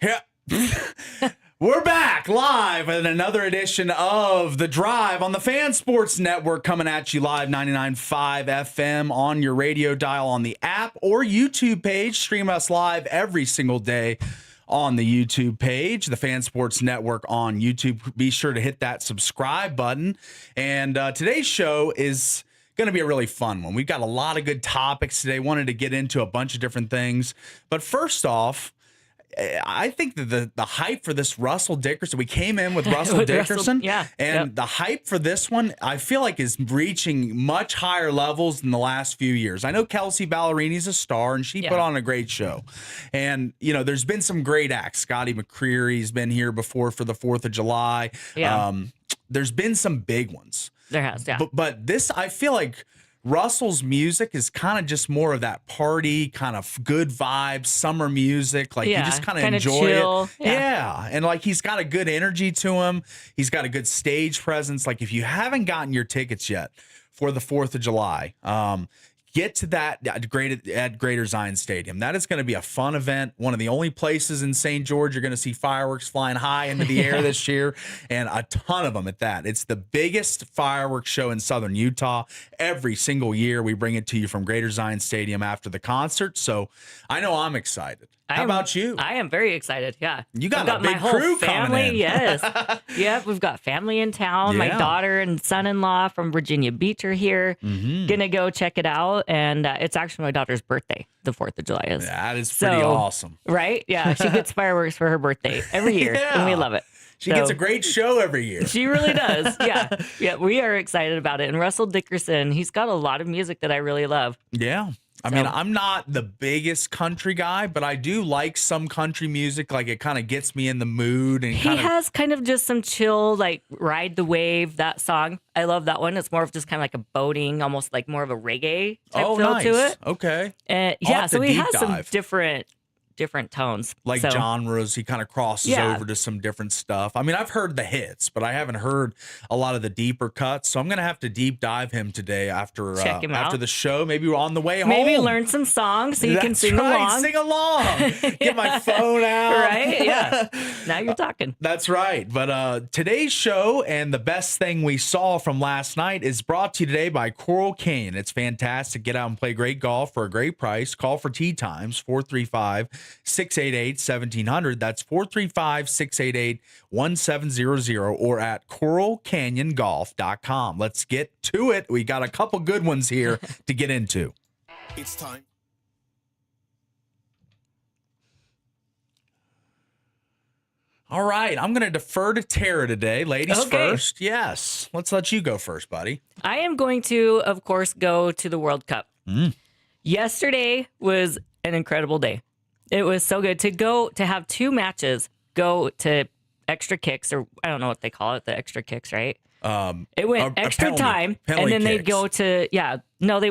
Yeah. We're back live in another edition of The Drive on the Fan Sports Network, coming at you live 99.5 FM on your radio dial, on the app or YouTube page. Stream us live every single day on the YouTube page, the Fan Sports Network on YouTube. Be sure to hit that subscribe button. And today's show is going to be a really fun one. We've got a lot of good topics today. Wanted to get into a bunch of different things. But first off, I think that the hype for this Russell Dickerson, we came in with Russell Dickerson, the hype for this one, I feel like, is reaching much higher levels than the last few years. I know Kelsey Ballerini's a star, and she put on a great show. And, you know, there's been some great acts. Scotty McCreery's been here before for the 4th of July. Yeah. There's been some big ones. There has, yeah. But this, I feel like, Russell's music is kind of just more of that party, kind of good vibes, summer music. Like, you just kind of enjoy chill. it. Yeah. And like, he's got a good energy to him. He's got a good stage presence. Like, if you haven't gotten your tickets yet for the 4th of July, get to that at Greater Zion Stadium. That is going to be a fun event. One of the only places in St. George you're going to see fireworks flying high into the air this year, and a ton of them at that. It's the biggest fireworks show in southern Utah. Every single year we bring it to you from Greater Zion Stadium after the concert. So I know I'm excited. How about you? I am very excited. Yeah. You got a big my whole crew family. coming in. Yes. Yep. We've got family in town. My daughter and son-in-law from Virginia Beach are here. Gonna go check it out. And it's actually my daughter's birthday. The 4th of July is. That is pretty awesome. Right? Yeah. She gets fireworks for her birthday every year. And we love it. She gets a great show every year. She really does. Yeah. Yeah. We are excited about it. And Russell Dickerson, he's got a lot of music that I really love. Yeah. I mean, I'm not the biggest country guy, but I do like some country music. Like, it kind of gets me in the mood. And he has kind of just some chill, like Ride the Wave, that song. I love that one. It's more of just kind of like a boating, almost like more of a reggae type feel to it. Okay. Yeah, so he has some different tones. Like genres, he kind of crosses over to some different stuff. I mean, I've heard the hits, but I haven't heard a lot of the deeper cuts. So I'm going to have to deep dive him today after the show. Maybe we're on the way home. Maybe learn some songs so you can sing along. Sing along. Get my phone out. Right? Yeah. Now you're talking. That's right. But today's show and the best thing we saw from last night is brought to you today by Coral Canyon. It's fantastic. Get out and play great golf for a great price. Call for tee times, 435-688-1700. That's 435-688-1700 or at coralcanyongolf.com. Let's get to it. We got a couple good ones here to get into. It's time. All right, I'm going to defer to Tara today. Ladies first. Yes. Let's let you go first, buddy. I am going to, of course, go to the World Cup. Yesterday was an incredible day. It was so good to have two matches go to extra kicks, or I don't know what they call it, the extra kicks, right? It went extra time, and then they'd go to they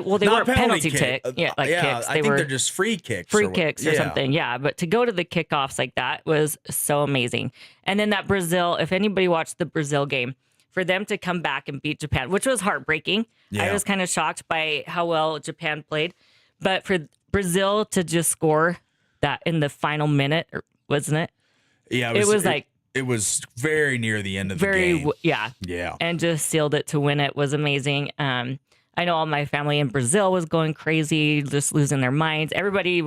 weren't penalty kicks. Kicks. I think they're just free kicks. Or something. Yeah, but to go to the kickoffs like that was so amazing. And then that Brazil, if anybody watched the Brazil game, for them to come back and beat Japan, which was heartbreaking. I was kind of shocked by how well Japan played, but for Brazil to just score that in the final minute, wasn't it? Yeah, it was very near the end of the game. Yeah. And just sealed it to win it was amazing. I know all my family in Brazil was going crazy, just losing their minds. Nobody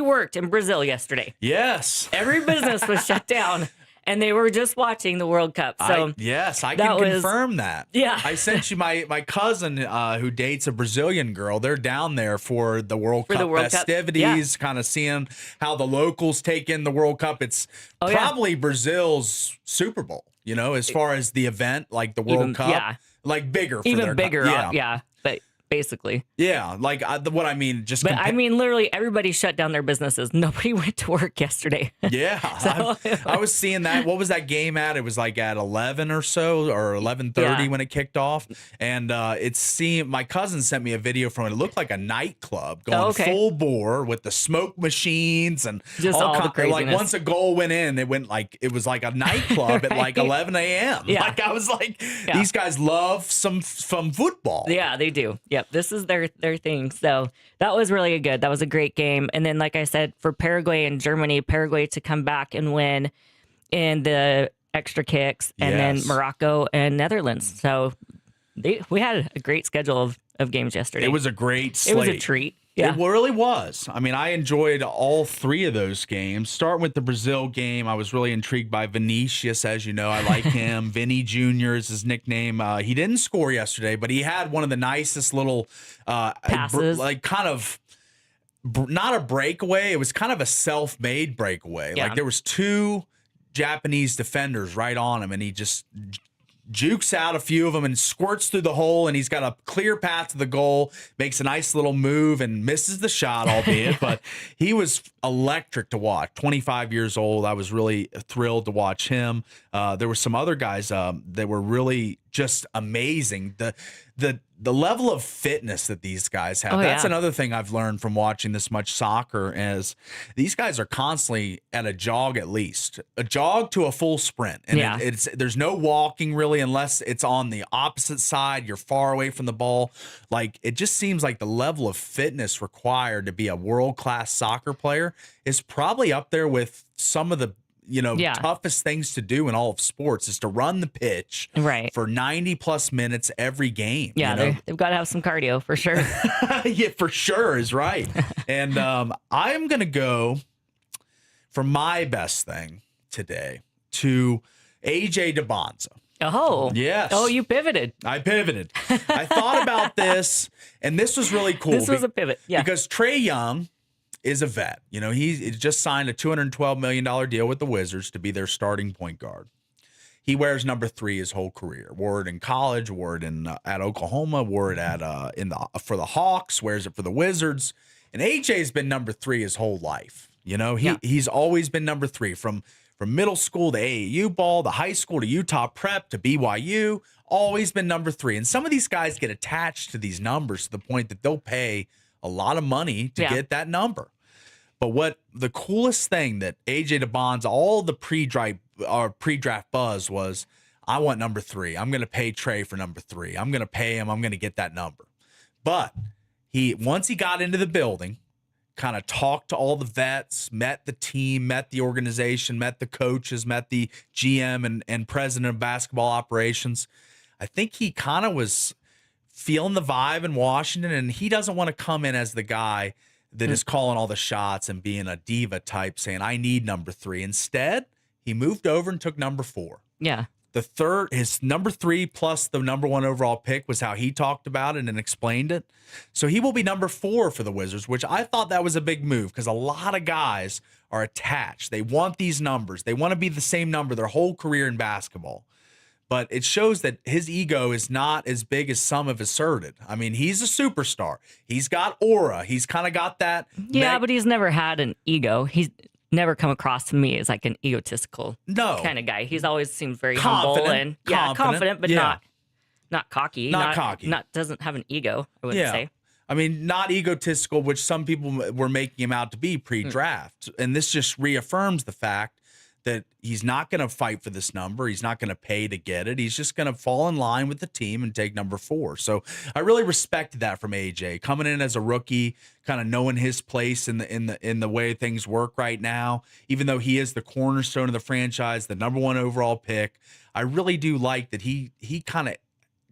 worked in Brazil yesterday. Yes. Every business was shut down. And they were just watching the World Cup. So I can confirm that. Yeah. I sent you my cousin who dates a Brazilian girl. They're down there for the World Cup festivities, kind of seeing how the locals take in the World Cup. It's probably Brazil's Super Bowl, as far as the event, like the World Cup. Yeah. Like bigger. Even bigger. Yeah. But basically. Yeah, like what I mean, just. But I mean, literally, everybody shut down their businesses. Nobody went to work yesterday. Yeah, I was seeing that. What was that game at? It was like at 11 or so, or 11:30 when it kicked off. And my cousin sent me a video from it. It looked like a nightclub going full bore with the smoke machines and just all the craziness. Like once a goal went in, it was like a nightclub at like 11 a.m. Yeah. Like I was like, these guys love some football. Yeah, they do. Yeah. Yep, this is their thing. So that was really good. That was a great game. And then, like I said, for Paraguay and Germany, Paraguay to come back and win in the extra kicks, and then Morocco and Netherlands. So we had a great schedule of games yesterday. It was a great slate. It was a treat. Yeah. It really was. I mean, I enjoyed all three of those games. Starting with the Brazil game, I was really intrigued by Vinicius. As you know, I like him. Vinny Jr. is his nickname. He didn't score yesterday, but he had one of the nicest little passes. Not a breakaway. It was kind of a self-made breakaway. Yeah. Like there was two Japanese defenders right on him, and he just jukes out a few of them and squirts through the hole, and he's got a clear path to the goal, makes a nice little move and misses the shot, albeit, but he was electric to watch. 25 years old. I was really thrilled to watch him. There were some other guys that were really just amazing. The level of fitness that these guys have. That's another thing I've learned from watching this much soccer is these guys are constantly at a jog, at least a jog to a full sprint. And there's no walking really unless it's on the opposite side. You're far away from the ball. Like it just seems like the level of fitness required to be a world-class soccer player is probably up there with some of the toughest things to do in all of sports is to run the pitch for 90 plus minutes every game. Yeah, they've got to have some cardio for sure. Yeah, for sure is right. And I'm going to go for my best thing today to AJ DeBonza. Oh, yes. Oh, you pivoted. I pivoted. I thought about this, and this was really cool. This was a pivot. Yeah. Because Trae Young is a vet. He just signed a $212 million deal with the Wizards to be their starting point guard. He wears number 3 his whole career. Wore it in college, wore it at Oklahoma, wore it for the Hawks, wears it for the Wizards. And AJ's been number 3 his whole life. He's always been number 3 from middle school to AAU ball, to high school to Utah Prep to BYU, always been number 3. And some of these guys get attached to these numbers to the point that they'll pay a lot of money to get that number. But what the coolest thing that AJ DeBonza, all the pre-draft buzz was, I want number 3. I'm going to pay Trae for number 3. I'm going to pay him. I'm going to get that number. But once he got into the building, kind of talked to all the vets, met the team, met the organization, met the coaches, met the GM and president of basketball operations. I think he kind of was feeling the vibe in Washington, and he doesn't want to come in as the guy that is calling all the shots and being a diva type saying, I need number 3. Instead, he moved over and took number 4. Yeah. His number 3 plus the number 1 overall pick was how he talked about it and explained it. So he will be number 4 for the Wizards, which I thought that was a big move because a lot of guys are attached. They want these numbers. They want to be the same number their whole career in basketball. But it shows that his ego is not as big as some have asserted. I mean, he's a superstar. He's got aura. He's kind of got that. Yeah, but he's never had an ego. He's never come across to me as like an egotistical kind of guy. He's always seemed very humble and confident, but not cocky. Not cocky. Doesn't have an ego, I wouldn't say. I mean, not egotistical, which some people were making him out to be pre-draft. And this just reaffirms the fact that he's not going to fight for this number. He's not going to pay to get it. He's just going to fall in line with the team and take number 4. So I really respected that from AJ coming in as a rookie, kind of knowing his place in the way things work right now. Even though he is the cornerstone of the franchise, the number 1 overall pick, I really do like that he kind of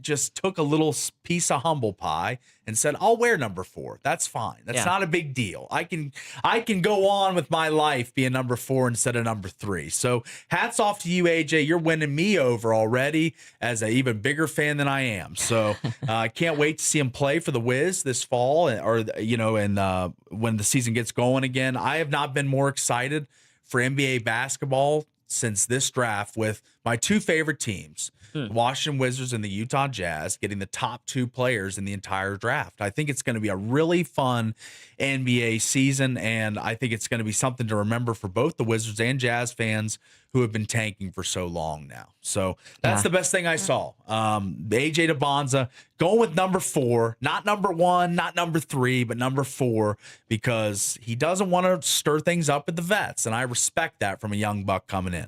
just took a little piece of humble pie and said, I'll wear number 4. That's fine. That's not a big deal. I can go on with my life being number 4 instead of number 3. So hats off to you, AJ. You're winning me over already as an even bigger fan than I am. So I can't wait to see him play for the Wiz this fall when the season gets going again. I have not been more excited for NBA basketball since this draft with my 2 favorite teams. Washington Wizards and the Utah Jazz getting the top 2 players in the entire draft. I think it's going to be a really fun NBA season, and I think it's going to be something to remember for both the Wizards and Jazz fans who have been tanking for so long now. So that's the best thing I saw. AJ DeBonza going with number 4, not number 1, not number 3, but number 4, because he doesn't want to stir things up with the vets, and I respect that from a young buck coming in.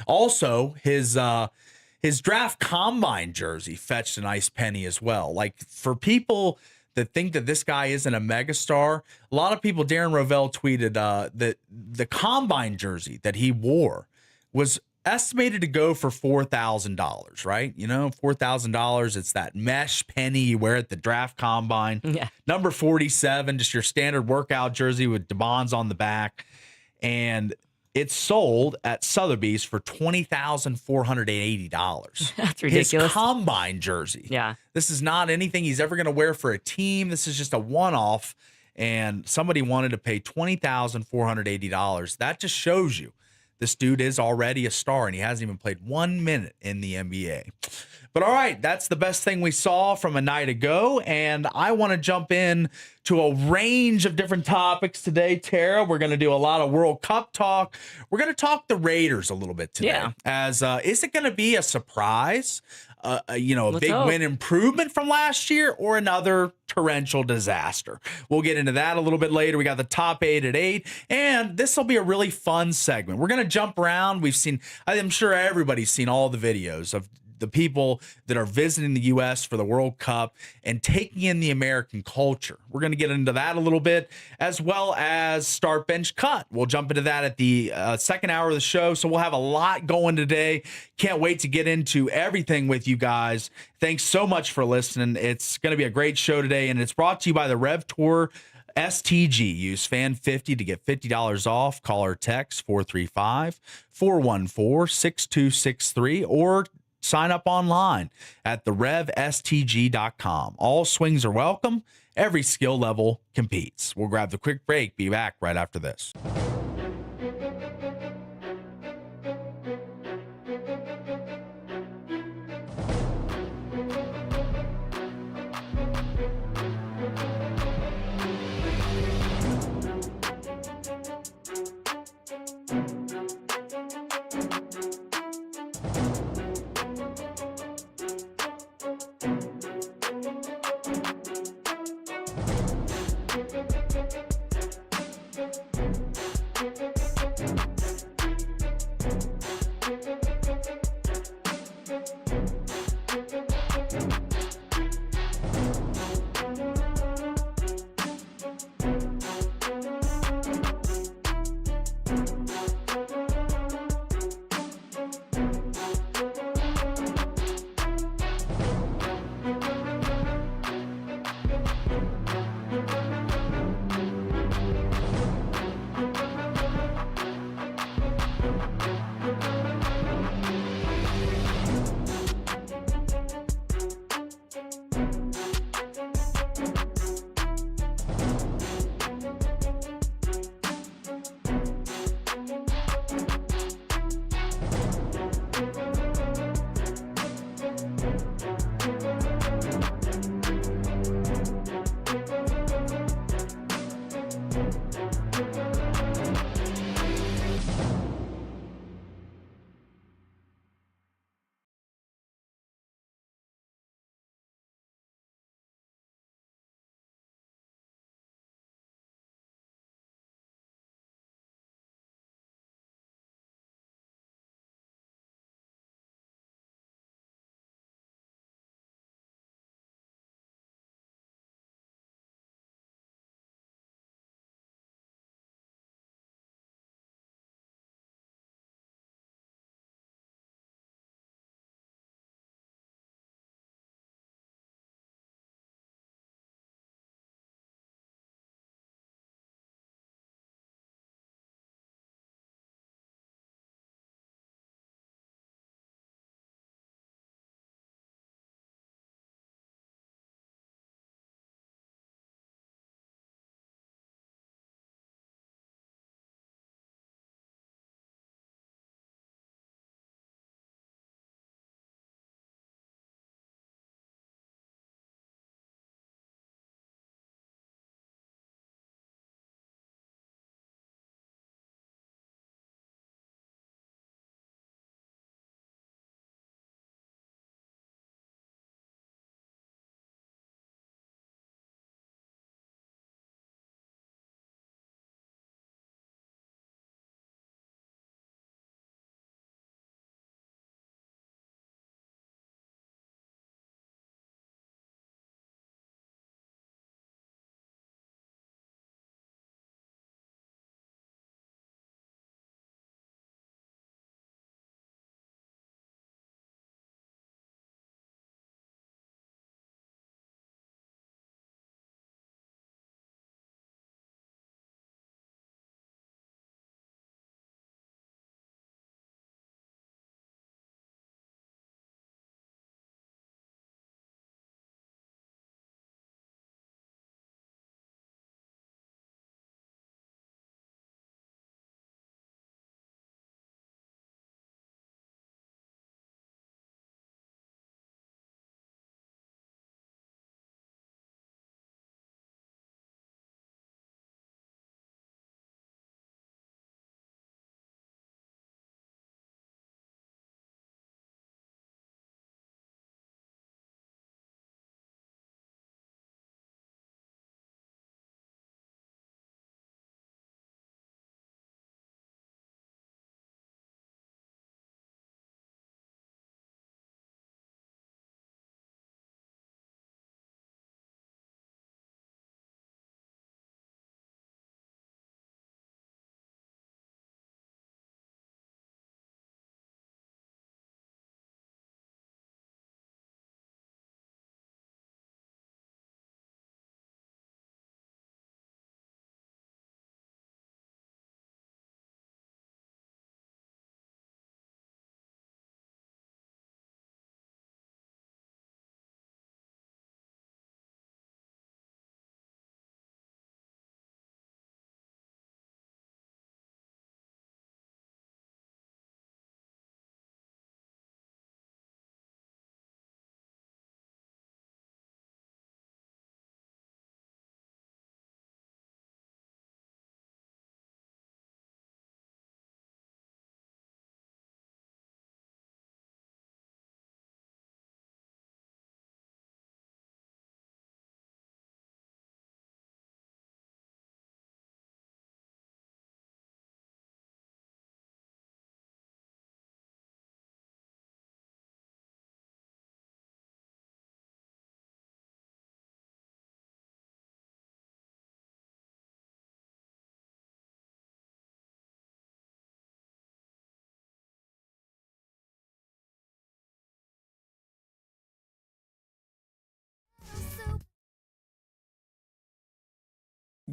Also, his draft combine jersey fetched a nice penny as well. Like, for people that think that this guy isn't a megastar, a lot of people, Darren Rovell tweeted that the combine jersey that he wore was estimated to go for $4,000, right? You know, $4,000. It's that mesh penny you wear at the draft combine. Yeah. Number 47, just your standard workout jersey with DeBonds on the back. And it's sold at Sotheby's for $20,480. That's ridiculous. His combine jersey. Yeah. This is not anything he's ever going to wear for a team. This is just a one-off. And somebody wanted to pay $20,480. That just shows you this dude is already a star, and he hasn't even played 1 minute in the NBA. But all right, that's the best thing we saw from a night ago, and I want to jump in to a range of different topics today, Tara. We're going to do a lot of World Cup talk. We're going to talk the Raiders a little bit today. Yeah. As is it going to be a surprise? A Let's big hope. win improvement from last year, or another torrential disaster? We'll get into that a little bit later. We got the top 8 at 8, and this will be a really fun segment. We're going to jump around. I'm sure everybody's seen all the videos of the people that are visiting the U.S. for the World Cup and taking in the American culture. We're going to get into that a little bit, as well as start, bench, cut. We'll jump into that at the second hour of the show. So we'll have a lot going today. Can't wait to get into everything with you guys. Thanks so much for listening. It's going to be a great show today, and it's brought to you by the Rev Tour STG. Use FAN50 to get $50 off. Call or text 435-414-6263, or sign up online at therevstg.com. All swings are welcome. Every skill level competes. We'll grab the quick break. Be back right after this.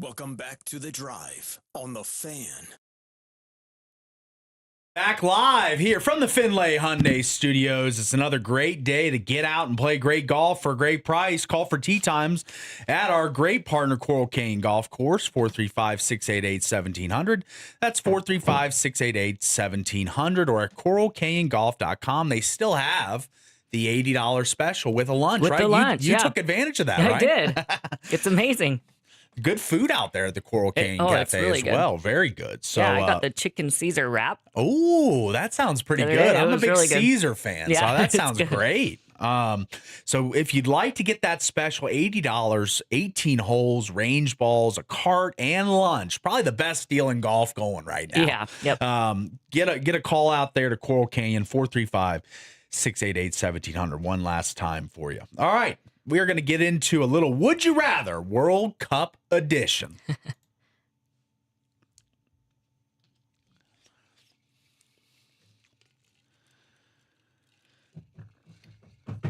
Welcome back to The Drive on The Fan. Back live here from the Finlay Hyundai Studios. It's another great day to get out and play great golf for a great price. Call for tee times at our great partner, Coral Cane Golf Course, 435-688-1700. That's 435-688-1700 or at coralcanegolf.com. They still have the $80 special with a lunch, With right? the lunch, you yeah. took advantage of that, I right? did. It's amazing. Good food out there at the Coral Cane it's Cafe really as good. well. Very good. So, Yeah, I got the chicken Caesar wrap. oh, that sounds pretty The other good. day, it I'm a was big really good. Caesar fan, Yeah, so that it's sounds good. great. So if you'd like to get that special $80, 18 holes, range balls, a cart, and lunch, probably the best deal in golf going right now. Yeah, yep. Get a call out there to Coral Canyon, 435-688-1700. One last time for you. All right. We are going to get into a little Would You Rather World Cup edition.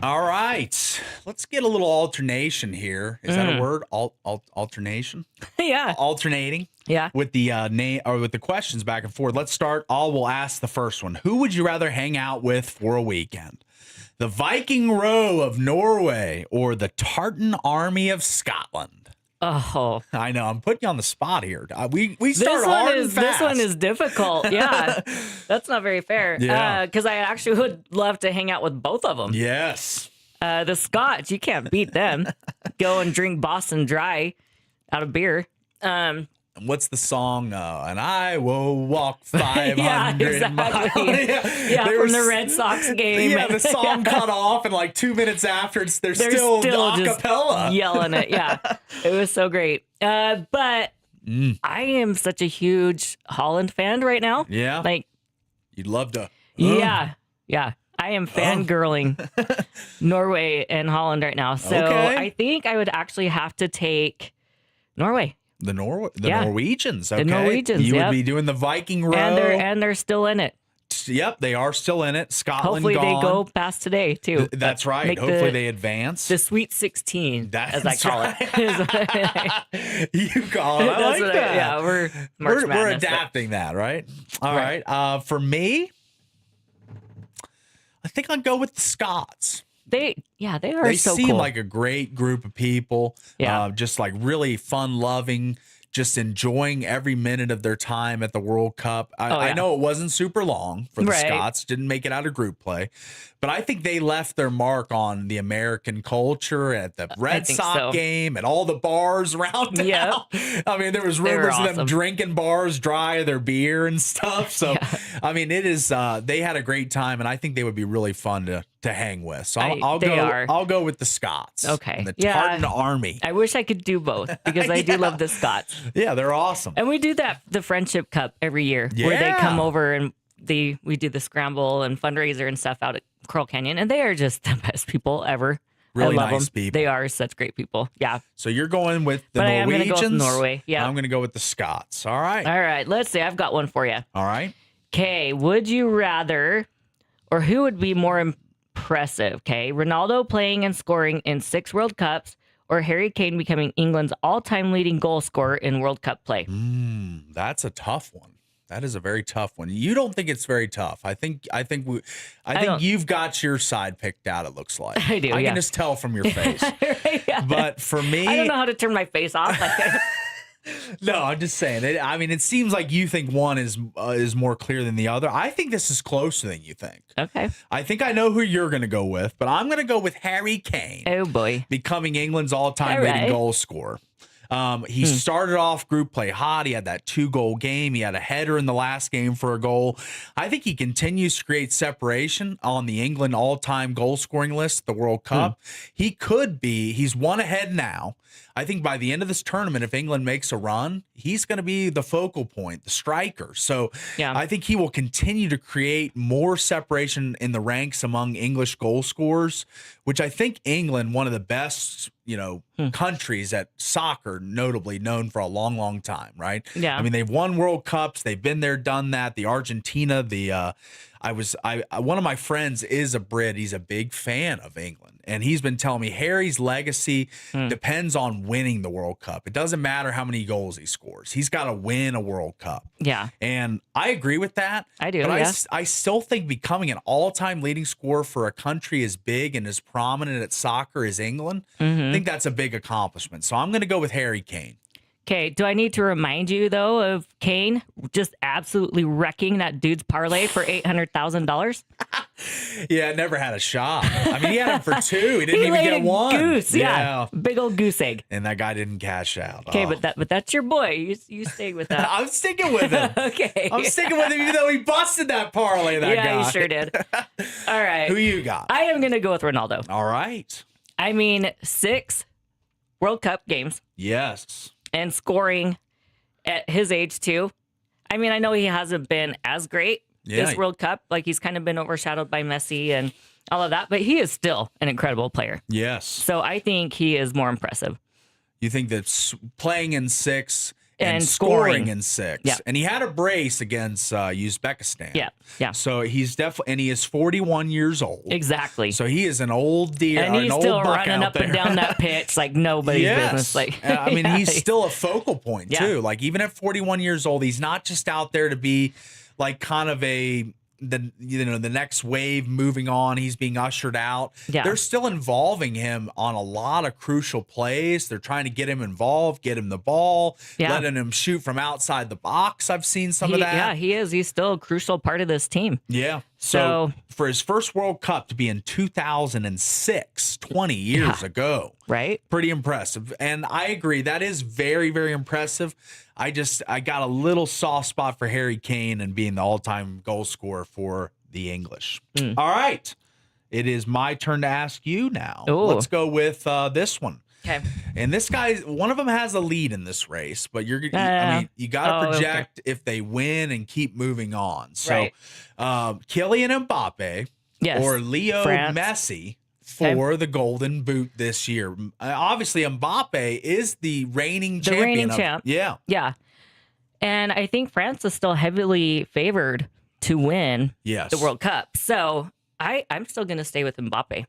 All right. Let's get a little alternation here. Is that a word? Alternation? Yeah. Alternating Yeah. with the name or with the questions back and forth. Let's start. We'll ask the first one. Who would you rather hang out with for a weekend? The Viking Row of Norway or the Tartan Army of Scotland? Oh. I know. I'm putting you on the spot here. We start hard and fast. This one is difficult. Yeah. That's not very fair. Yeah. Because I actually would love to hang out with both of them. Yes. The Scots, you can't beat them. Go and drink Boston Dry out of beer. What's the song? And I will walk 500 Yeah, exactly. miles. Yeah, They from were the s- Red Sox game. Yeah, the song cut off, and like 2 minutes after, they're They're still just acapella. yelling it. Yeah, it was so great. But I am such a huge Holland fan right now. Yeah. Like, You'd love to. yeah. I am fangirling Norway and Holland right now. So Okay. I think I would actually have to take Norway. The Yeah. Norwegians. Okay. Norwegians, You yep. would be doing the Viking Row. And they're still in it. Yep, they are still in it. Scotland Hopefully gone. they go past today too. That's right. Make Hopefully they advance. the Sweet 16, as I That's call right. it. You call it. I That's like what that. yeah, we're March We're Madness, but- adapting that, right? All Right. right. For me, I think I'd go with the Scots. They are They so seem cool. like a great group of people. Yeah. Just like really fun loving, just enjoying every minute of their time at the World Cup. I yeah. know it wasn't super long for the Right. Scots, didn't make it out of group play, but I think they left their mark on the American culture at the Red think Sox so. game and all the bars around town. Yep. I mean, there was They were rumors of them awesome. drinking bars dry of their beer and stuff. So, I mean, it is. They had a great time, and I think they would be really fun to hang with. So I'll They go. are. I'll go with the Scots. Okay. And the Yeah. Tartan Army. I wish I could do both because I do love the Scots. Yeah, they're awesome. And we do the Friendship Cup every year where they Yeah. come over and we do the scramble and fundraiser and stuff out at Coral Canyon, and they are just the best people ever. Really I love nice them. people. They are such great people. Yeah. So you're going with the But I am Norwegians. gonna go with Norway, yeah. I'm going to go with the Scots. All right. All right. Let's see. I've got one for you. All right. Okay. Would you rather, or who would be more impressive? Okay. Ronaldo playing and scoring in 6 World Cups, or Harry Kane becoming England's all-time leading goal scorer in World Cup play? That's a tough one. That is a very tough one. You don't think it's very tough. I think don't- you've got your side picked out, it looks like. I do, I yeah. can just tell from your face. Yeah. But for me, I don't know how to turn my face off. no, I'm just saying. It seems like you think one is more clear than the other. I think this is closer than you think. Okay. I think I know who you're going to go with, but I'm going to go with Harry Kane. Oh boy. Becoming England's all-time All leading right. goal scorer. He started off group play hot. He had that 2-goal game. He had a header in the last game for a goal. I think he continues to create separation on the England all-time goal scoring list, the World Cup. He could be. He's one ahead now. I think by the end of this tournament, if England makes a run, he's going to be the focal point, the striker. So Yeah. I think he will continue to create more separation in the ranks among English goal scorers, which I think England, one of the best, countries at soccer, notably known for a long, long time, right? Yeah. I mean, they've won World Cups. They've been there, done that. The Argentina, one of my friends is a Brit. He's a big fan of England. And he's been telling me Harry's legacy depends on winning the World Cup. It doesn't matter how many goals he scores. He's got to win a World Cup. Yeah. And I agree with that. I do, But yeah. I still think becoming an all-time leading scorer for a country as big and as prominent at soccer as England, I think that's a big accomplishment. So I'm going to go with Harry Kane. Okay, do I need to remind you, though, of Kane just absolutely wrecking that dude's parlay for $800,000? Yeah, never had a shot. I mean, he had him for 2. He didn't even laid get a one. Goose, yeah. Big old goose egg. And that guy didn't cash out. Okay, Oh. but that's your boy. You stayed with that. I'm sticking with him. Okay. I'm sticking with him even though he busted that parlay, that guy. Yeah, he sure did. All right. Who you got? I am going to go with Ronaldo. All right. I mean, 6 World Cup games Yes. and scoring at his age, too. I mean, I know he hasn't been as great this World Cup. Like, he's kind of been overshadowed by Messi and all of that, but he is still an incredible player. Yes. So I think he is more impressive. You think that playing in 6 and scoring scoring in 6. Yeah. And he had a brace against Uzbekistan. Yeah, yeah. So he's definitely, and he is 41 years old. Exactly. So he is an old deer. And he's an still old buck running out up and there. down that pitch like nobody's business. Like, I mean, yeah. he's still a focal point Yeah. too. Like even at 41 years old, he's not just out there to be like kind of the next wave moving on. He's being ushered out. Yeah. They're still involving him on a lot of crucial plays. They're trying to get him involved, get him the ball, Yeah. letting him shoot from outside the box. I've seen some of that. Yeah, he is. He's still a crucial part of this team. Yeah. So- So for his first World Cup to be in 2006, 20 years ago, Right? pretty impressive. And I agree. That is very, very impressive. I got a little soft spot for Harry Kane and being the all-time goal scorer for the English. All right. It is my turn to ask you now. Ooh. Let's go with this one. Okay. And this guy, one of them has a lead in this race, but I mean, you got to Oh, okay. project if they win and keep moving on. So, Right. Kylian Mbappe Yes. or Leo France. Messi for the Golden Boot this year. Obviously, Mbappe is the reigning champion. reigning champ. Yeah. Yeah. And I think France is still heavily favored to win Yes. the World Cup. So I'm still going to stay with Mbappe.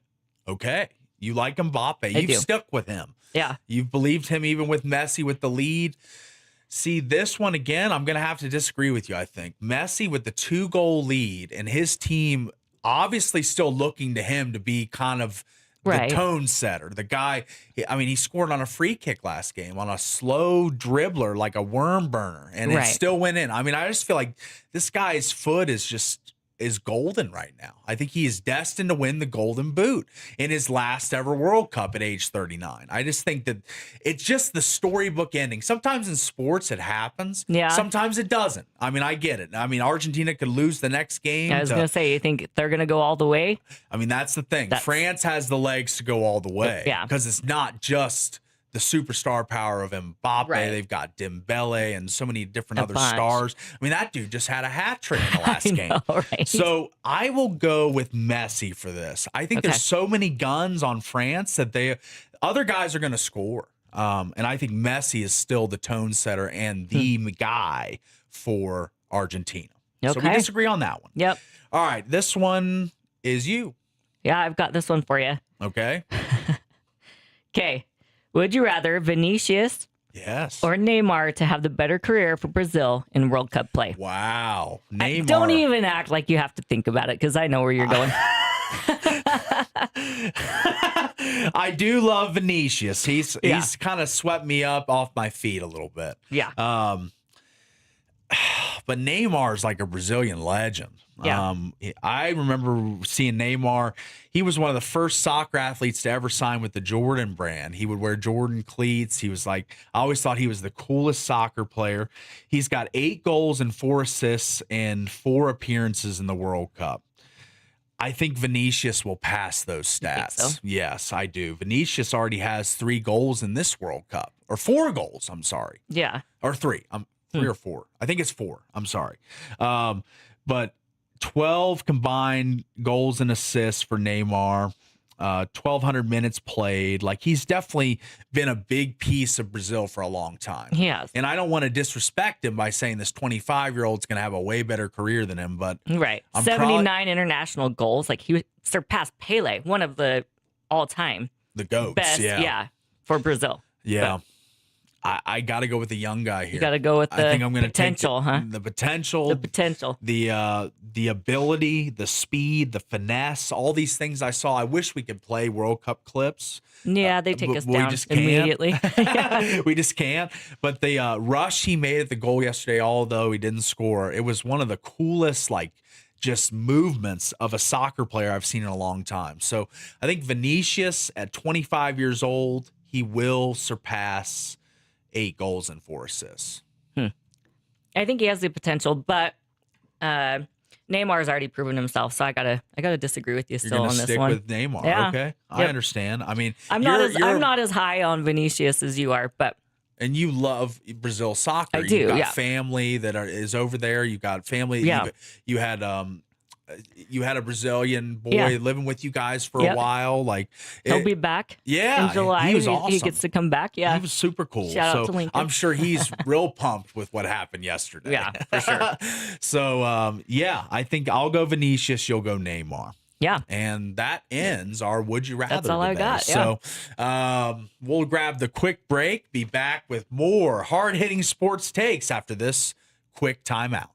Okay. You like Mbappe. I You've do. stuck with him. Yeah. You've believed him even with Messi with the lead. See, this one again, I'm going to have to disagree with you, I think. Messi with the 2-goal lead and his team obviously still looking to him to be kind of the Right. tone setter. The guy, I mean, he scored on a free kick last game on a slow dribbler, like a worm burner, and it Right. still went in. I mean, I just feel like this guy's foot is golden right now. I think he is destined to win the Golden Boot in his last ever World Cup at age 39. I just think that it's just the storybook ending. Sometimes in sports it happens. Yeah. Sometimes it doesn't. I mean, I get it. I mean, Argentina could lose the next game. I was going to say, you think they're going to go all the way? I mean, that's the thing. That's- France has the legs to go all the way. Yeah. Because it's not just the superstar power of Mbappe. Right. They've got Dembele and so many different A other bunch. stars. I mean, that dude just had a hat trick in the last I game. know, right? So I will go with Messi for this. I think Okay. there's so many guns on France that other guys are going to score. And I think Messi is still the tone setter and the guy for Argentina. So we Okay. disagree on that one. Yep. All right. This one is you. Yeah, I've got this one for you. Okay. Okay. Would you rather Vinicius Yes. or Neymar to have the better career for Brazil in World Cup play? Wow. Neymar. Don't even act like you have to think about it because I know where you're going. I do love Vinicius. He's Yeah. kind of swept me up off my feet a little bit. Yeah. But Neymar's like a Brazilian legend. Yeah. I remember seeing Neymar. He was one of the first soccer athletes to ever sign with the Jordan brand. He would wear Jordan cleats. He was like, I always thought he was the coolest soccer player. He's got 8 goals and 4 assists and 4 appearances in the World Cup. I think Vinicius will pass those stats. think so? Yes, I do. Vinicius already has 3 goals in this World Cup, or 4 goals. I'm sorry. Yeah. Or 3. 3 or 4. I think it's 4. I'm sorry. But 12 combined goals and assists for Neymar. 1,200 minutes played. Like, he's definitely been a big piece of Brazil for a long time. He has. And I don't want to disrespect him by saying this 25-year-old's going to have a way better career than him, but Right. I'm 79 international goals. Like, he surpassed Pele, one of the all time. The GOATs. Best, for Brazil. Yeah. I got to go with the young guy here. You got to go with the I think I'm gonna potential, take the potential. The potential. The ability, the speed, the finesse, all these things I saw. I wish we could play World Cup clips. Yeah, they take us down just can't. immediately. We just can't. But the rush he made at the goal yesterday, although he didn't score, it was one of the coolest, like, just movements of a soccer player I've seen in a long time. So I think Vinicius at 25 years old, he will surpass 8 goals and 4 assists. I think he has the potential, but Neymar's already proven himself, so I gotta disagree with you You're still gonna on this stick one. with Neymar, Yeah. okay? I understand. I mean, I'm not as high on Vinicius as you are, but and you love Brazil soccer. I do, You've got yeah. family that is over there. You got family. Yeah. You had a Brazilian boy Yeah. living with you guys for a Yep. while. Like he'll be back. Yeah, in July. he was awesome. He gets to come back. Yeah, He was super cool. Shout out so to Lincoln. I'm sure he's real pumped with what happened yesterday. Yeah, for sure. So I think I'll go Vinicius. You'll go Neymar. Yeah. And that ends our Would You Rather. That's all I today. got, yeah. So we'll grab the quick break, be back with more hard-hitting sports takes after this quick timeout.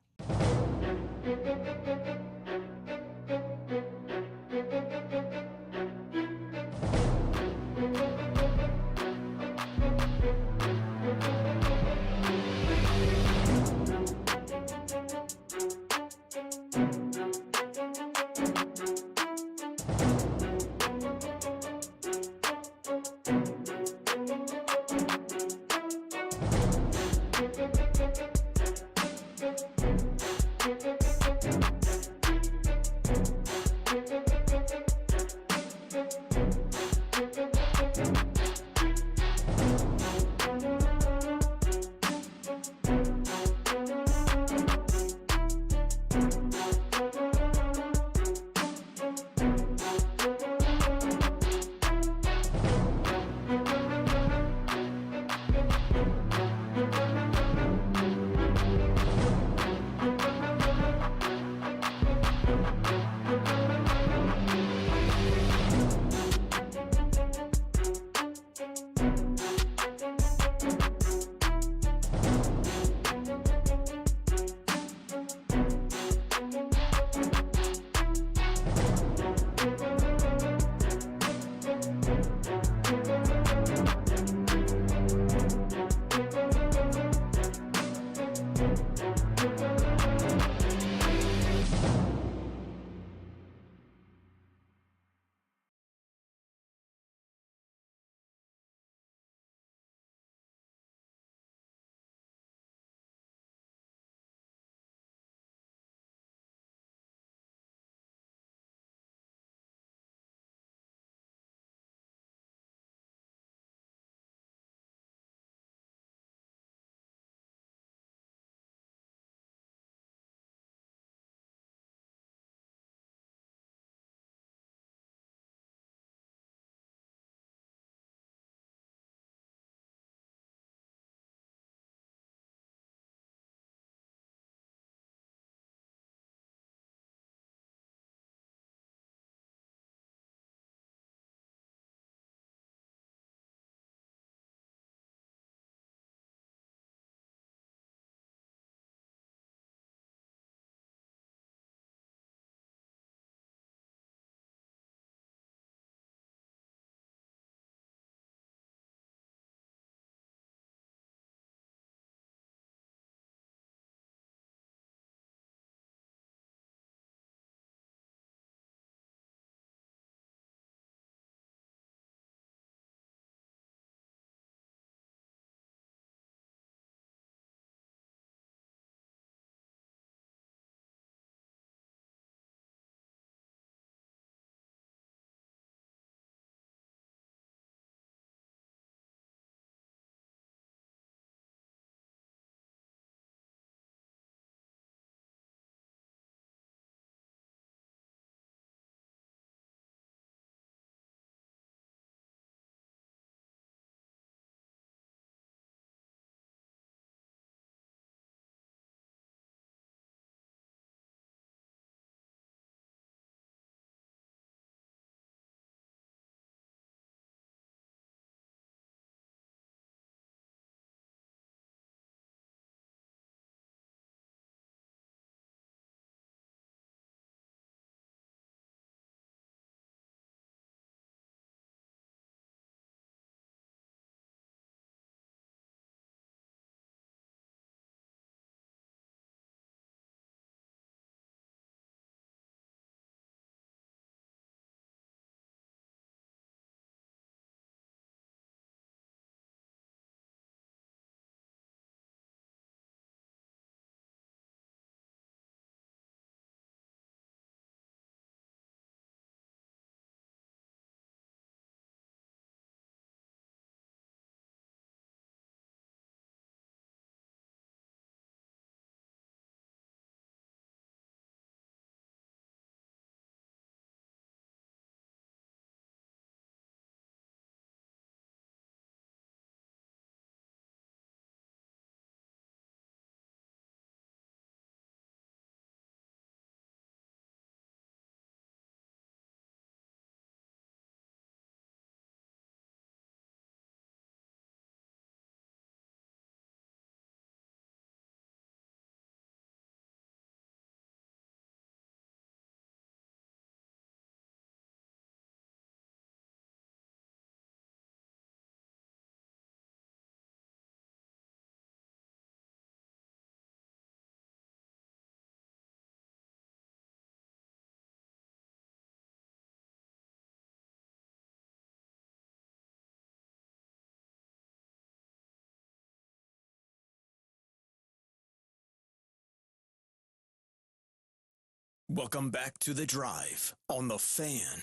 Welcome back to The Drive on The Fan.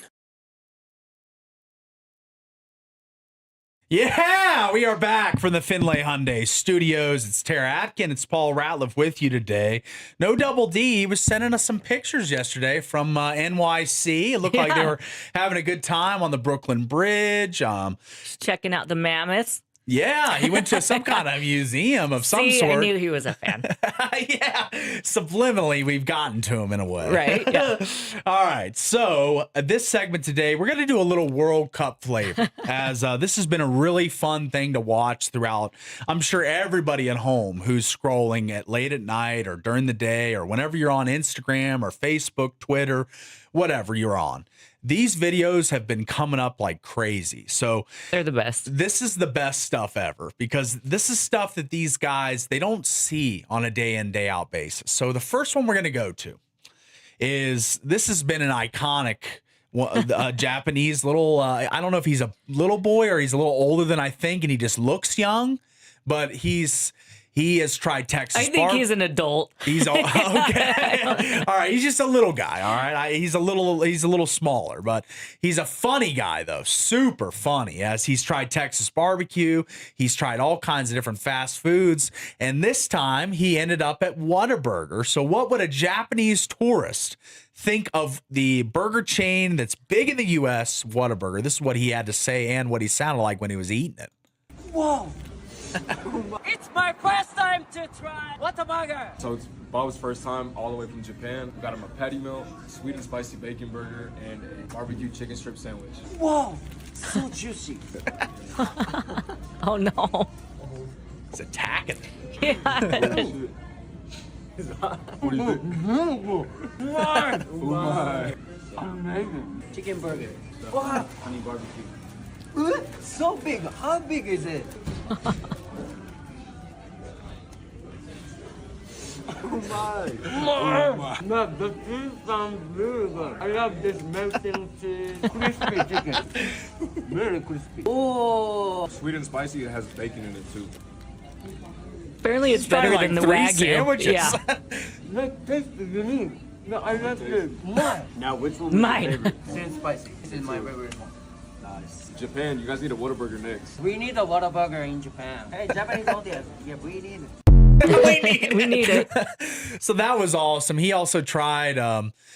Yeah, we are back from the Finlay Hyundai Studios. It's Tara Atkin. It's Paul Ratliff with you today. No Double D. He was sending us some pictures yesterday from NYC. It looked like they were having a good time on the Brooklyn Bridge. Just checking out the mammoths. Yeah, he went to some kind of museum of some sort. I knew he was a fan. Yeah, subliminally, we've gotten to him in a way. Right, yeah. All right, so this segment today, we're going to do a little World Cup flavor, as this has been a really fun thing to watch throughout. I'm sure everybody at home who's scrolling at late at night or during the day or whenever you're on Instagram or Facebook, Twitter, whatever you're on. These videos have been coming up like crazy. So they're the best. This is the best stuff ever because this is stuff that these guys, they don't see on a day in, day out basis. So the first one we're going to go to is, this has been an iconic Japanese little, I don't know if he's a little boy or he's a little older than I think, and he just looks young, but he has tried Texas. I think he's an adult. He's okay. All right, he's just a little guy. All right, he's a little smaller, but he's a funny guy though, super funny. As he's tried Texas barbecue, he's tried all kinds of different fast foods, and this time he ended up at Whataburger. So, what would a Japanese tourist think of the burger chain that's big in the U.S., Whataburger? This is what he had to say and what he sounded like when he was eating it. Whoa! It's my first time to try Whataburger. So it's Bob's first time all the way from Japan. We got him a patty melt, sweet and spicy bacon burger, and a barbecue chicken strip sandwich. Whoa, so juicy. Oh no. He's attacking it. Yeah. What do you think? Amazing. Chicken burger. Wow. Honey barbecue. So big. How big is it? Man, the cheese sounds really good. I love this melting cheese. Crispy chicken. Very crispy. Oh. Sweet and spicy, it has bacon in it too. Apparently it's better Like than the 3 Wagyu. sandwiches. Yeah. That taste is unique. No, I love this. Mine. Now, which one was your Mine. favorite? Sweet and spicy. This is my favorite one. Nice. Japan, you guys need a Whataburger next. We need a Whataburger in Japan. Hey, Japanese audience. Yeah, we need it. We need it. So that was awesome. He also tried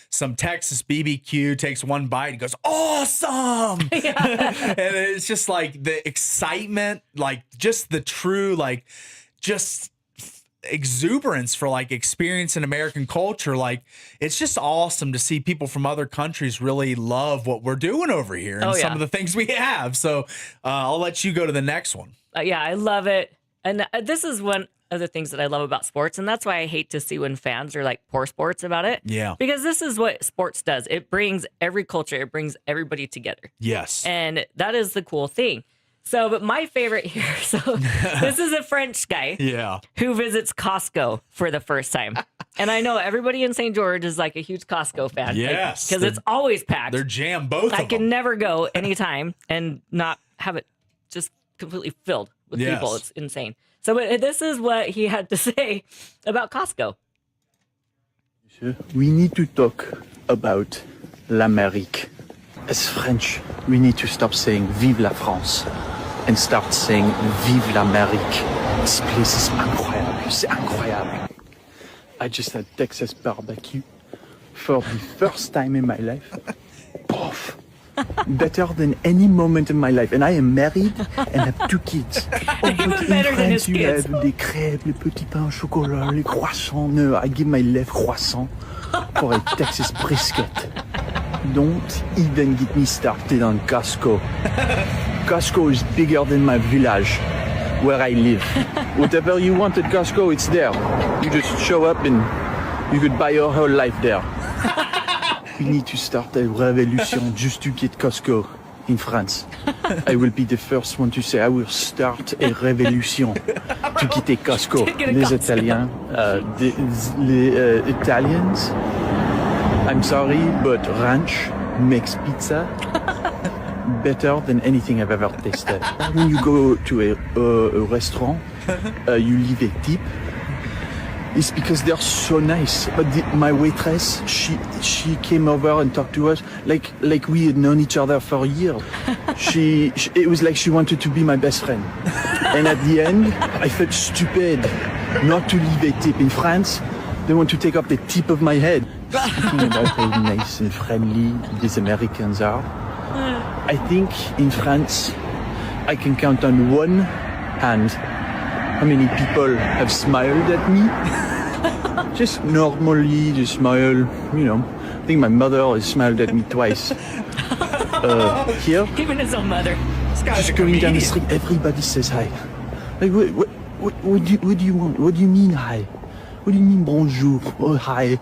some Texas BBQ, takes one bite and goes, awesome. And it's just like the excitement, like just the true, like just exuberance for like experiencing American culture. Like it's just awesome to see people from other countries really love what we're doing over here and some of the things we have. So I'll let you go to the next one. Yeah, I love it. And this is one of the things that I love about sports. And that's why I hate to see when fans are like poor sports about it. Yeah. Because this is what sports does. It brings every culture, it brings everybody together. Yes. And that is the cool thing. So, but my favorite here, so this is a French guy who visits Costco for the first time. And I know everybody in St. George is like a huge Costco fan. Yes. Because it's always packed. They're jammed, both of them. I can never go anytime and not have it just completely filled with people. It's insane. So but this is what he had to say about Costco. We need to talk about l'Amérique. As French, we need to stop saying Vive la France and start saying Vive l'Amérique. This place is incroyable. C'est incroyable. I just had Texas barbecue for the first time in my life. Poof. Better than any moment in my life. And I am married and have 2 kids. Even better than his you kids. have les crêpes, les petits pains au chocolat, les croissants. No, I give my left croissant for a Texas brisket. Don't even get me started on Costco. Costco is bigger than my village where I live. Whatever you want at Costco, it's there. You just show up and you could buy your whole life there. We need to start a revolution just to get Costco in France. I will be the first one to say I will start a revolution to get a Costco. Les Italiens, les Italians, I'm sorry, but ranch makes pizza better than anything I've ever tasted. When you go to a restaurant, you leave a tip. It's because they're so nice. But my waitress, she came over and talked to us like we had known each other for years. It was like she wanted to be my best friend. And at the end, I felt stupid not to leave a tip. In France, they want to take up the tip of my head. Speaking about how nice and friendly these Americans are, I think in France, I can count on one hand how many people have smiled at me. Just normally, just smile, you know. I think my mother has smiled at me twice. Here, Even his own mother. This guy's a just going down the comedian. street, everybody says hi. Like, what do you want? What do you mean hi? What do you mean bonjour? Oh, hi.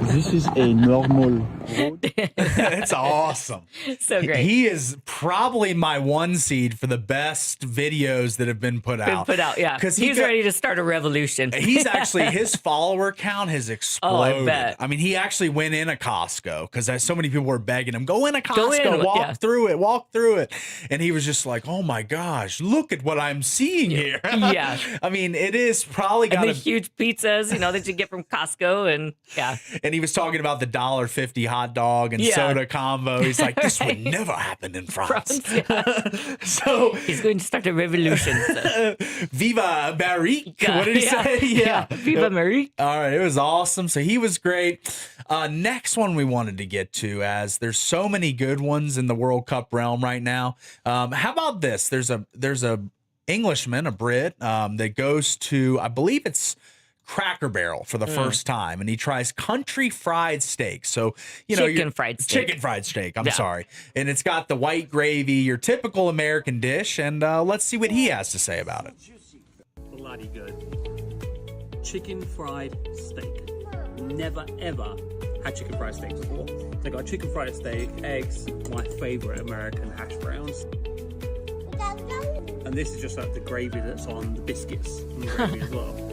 This is a normal road. It's awesome. So great. He is probably my one seed for the best videos that have been put out. Been put out, yeah. 'Cause He's ready to start a revolution. He's actually, his follower count has exploded. bet. I mean, he actually went in a Costco because so many people were begging him, go in a Costco, Go in, walk yeah. through it. And he was just like, oh my gosh, look at what I'm seeing here. Yeah. I mean, it is probably And got the to. huge pizzas, that you get from Costco, and yeah. And he was talking about the $1.50 hot dog and Yeah. soda combo. He's like, this would never happen in France. So, He's going to start a revolution. So. Viva Marie. What did he say? Yeah. Viva Marie. All right, it was awesome. So he was great. Next one we wanted to get to, as there's so many good ones in the World Cup realm right now. How about this? There's a Englishman, a Brit, that goes to, I believe it's Cracker Barrel for the first time, and he tries country fried steak. So Chicken fried steak. Chicken fried steak. I'm Yeah. sorry, and it's got the white gravy, your typical American dish. And let's see what he has to say about it. Bloody good. Chicken fried steak. Never ever had chicken fried steak before. They got chicken fried steak, eggs, my favorite American hash browns. And this is just like the gravy that's on the biscuits and the gravy as well.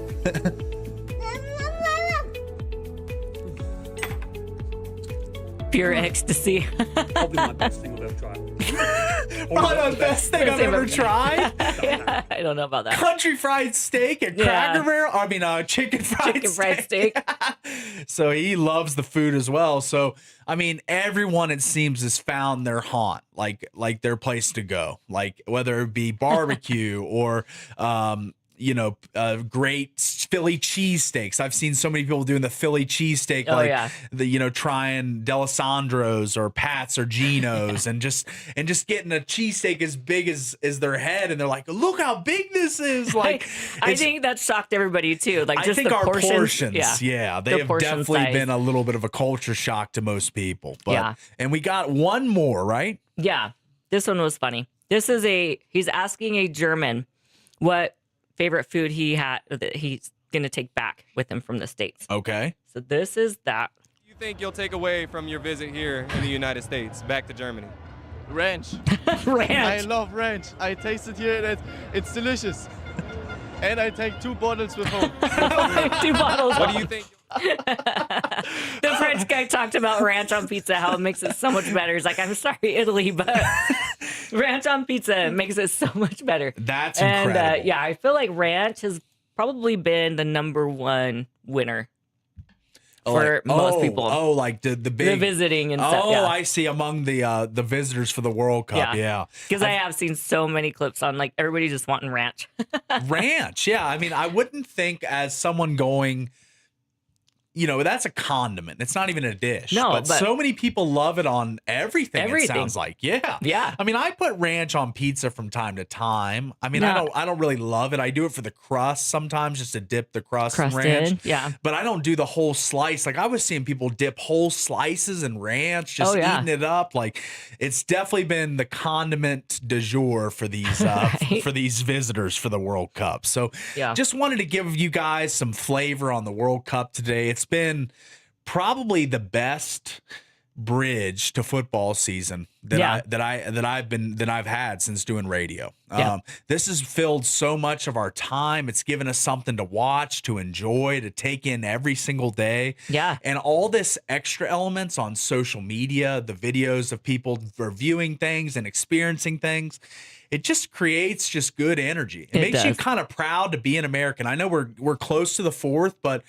Pure ecstasy. Probably my best thing I've ever tried. Probably the best thing I've ever tried. Yeah, I don't know about that. Country fried steak at Yeah. Cracker Barrel. I mean, chicken fried Chicken fried steak. So he loves the food as well. So I mean, everyone it seems has found their haunt, like their place to go. Like whether it be barbecue or great Philly cheesesteaks. I've seen so many people doing the Philly cheesesteak, trying Delisandro's or Pat's or Geno's and just getting a cheesesteak as big as their head, and they're like, look how big this is. Like I think that shocked everybody too. Like just I think the our portions. yeah, they The have portion definitely size. been a little bit of a culture shock to most people. But Yeah. and we got one more, right? Yeah, this one was funny. This is he's asking a German what favorite food he had that he's going to take back with him from the States. Okay. So this is that. You think you'll take away from your visit here in the United States back to Germany? Ranch. I Ranch. love ranch. I taste it here and it's delicious. And I take 2 bottles with home. 2 bottles. What do you think? The French guy talked about ranch on pizza, how it makes it so much better. He's like, I'm sorry, Italy, but ranch on pizza makes it so much better. That's incredible. And I feel like ranch has probably been the #1 winner for most people. Oh, like the big The visiting and stuff. Oh, Yeah. I see. Among the visitors for the World Cup, yeah. Because I have seen so many clips on like everybody just wanting ranch. Ranch, yeah. I mean, I wouldn't think as someone going, that's a condiment. It's not even a dish. No, but but- so many people love it on everything. It Everything. sounds like, yeah, Yeah. I mean, I put ranch on pizza from time to time. I mean, No. I don't really love it. I do it for the crust sometimes, just to dip the crust in Crusted, ranch. yeah. But I don't do the whole slice. Like I was seeing people dip whole slices in ranch, just Oh, yeah. eating it up. Like it's definitely been the condiment du jour for these Right. for these visitors for the World Cup. So Yeah. just wanted to give you guys some flavor on the World Cup today. It's been probably the best bridge to football season that I've had since doing radio. Yeah. This has filled so much of our time. It's given us something to watch, to enjoy, to take in every single day. Yeah. And all this extra elements on social media, the videos of people reviewing things and experiencing things. it just creates just good energy. It makes you kind of proud to be an American. I know we're close to the 4th, but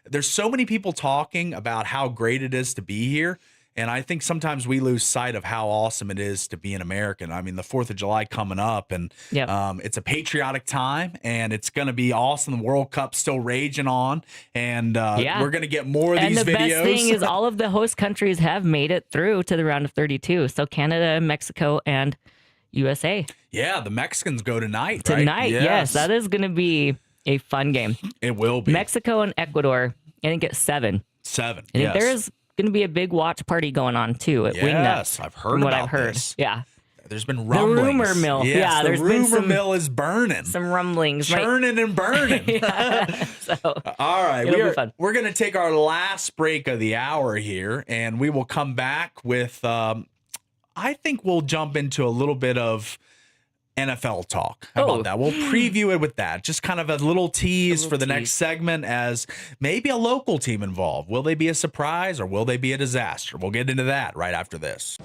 there's so many people talking about how great it is to be here. And I think sometimes we lose sight of how awesome it is to be an American. I mean, the 4th of July coming up, and it's a patriotic time, and it's going to be awesome. The World Cup's still raging on, and we're going to get more of these videos. And the best thing is all of the host countries have made it through to the round of 32. So Canada, Mexico, and USA. Yeah, the Mexicans go tonight, right? Tonight, yes. That is going to be a fun game. It will be. Mexico and Ecuador, I think it's 7. 7, I think there's going to be a big watch party going on too at Wingnut. Yes, I've heard what about I've heard. this. Yeah. There's been rumblings. The rumor mill. Yes, there's the rumor mill is burning. Some rumblings. Churning and burning. All right. We're going to take our last break of the hour here, and we will come back with, I think we'll jump into a little bit of NFL talk. How about that? We'll preview it with that. Just kind of a little tease for the next segment, as maybe a local team involved. Will they be a surprise or will they be a disaster? We'll get into that right after this.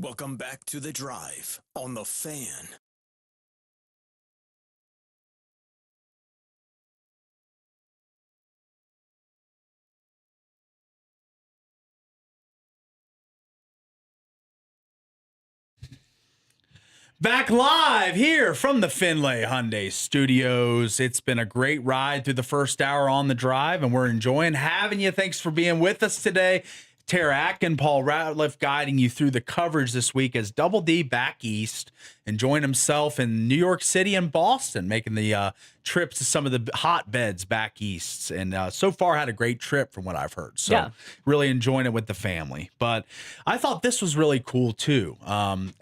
Welcome back to The Drive on The Fan. Back live here from the Finlay Hyundai Studios. It's been a great ride through the first hour on The Drive, and we're enjoying having you. Thanks for being with us today. Tara Atkin, Paul Ratliff guiding you through the coverage this week as Double D back east, enjoying himself in New York City and Boston, making the trips to some of the hotbeds back east. And so far had a great trip from what I've heard. So really enjoying it with the family. But I thought this was really cool too.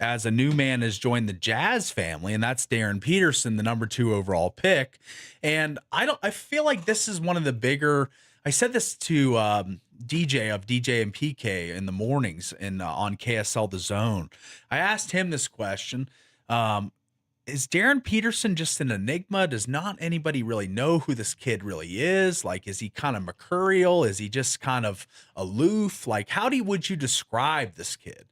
As a new man has joined the Jazz family, and that's Darren Peterson, the number 2 overall pick. And I feel like this is one of the bigger, I said this to DJ and PK in the mornings on KSL The Zone. I asked him this question. Is Darren Peterson just an enigma? Does not anybody really know who this kid really is? Like, is he kind of mercurial? Is he just kind of aloof? Like, would you describe this kid?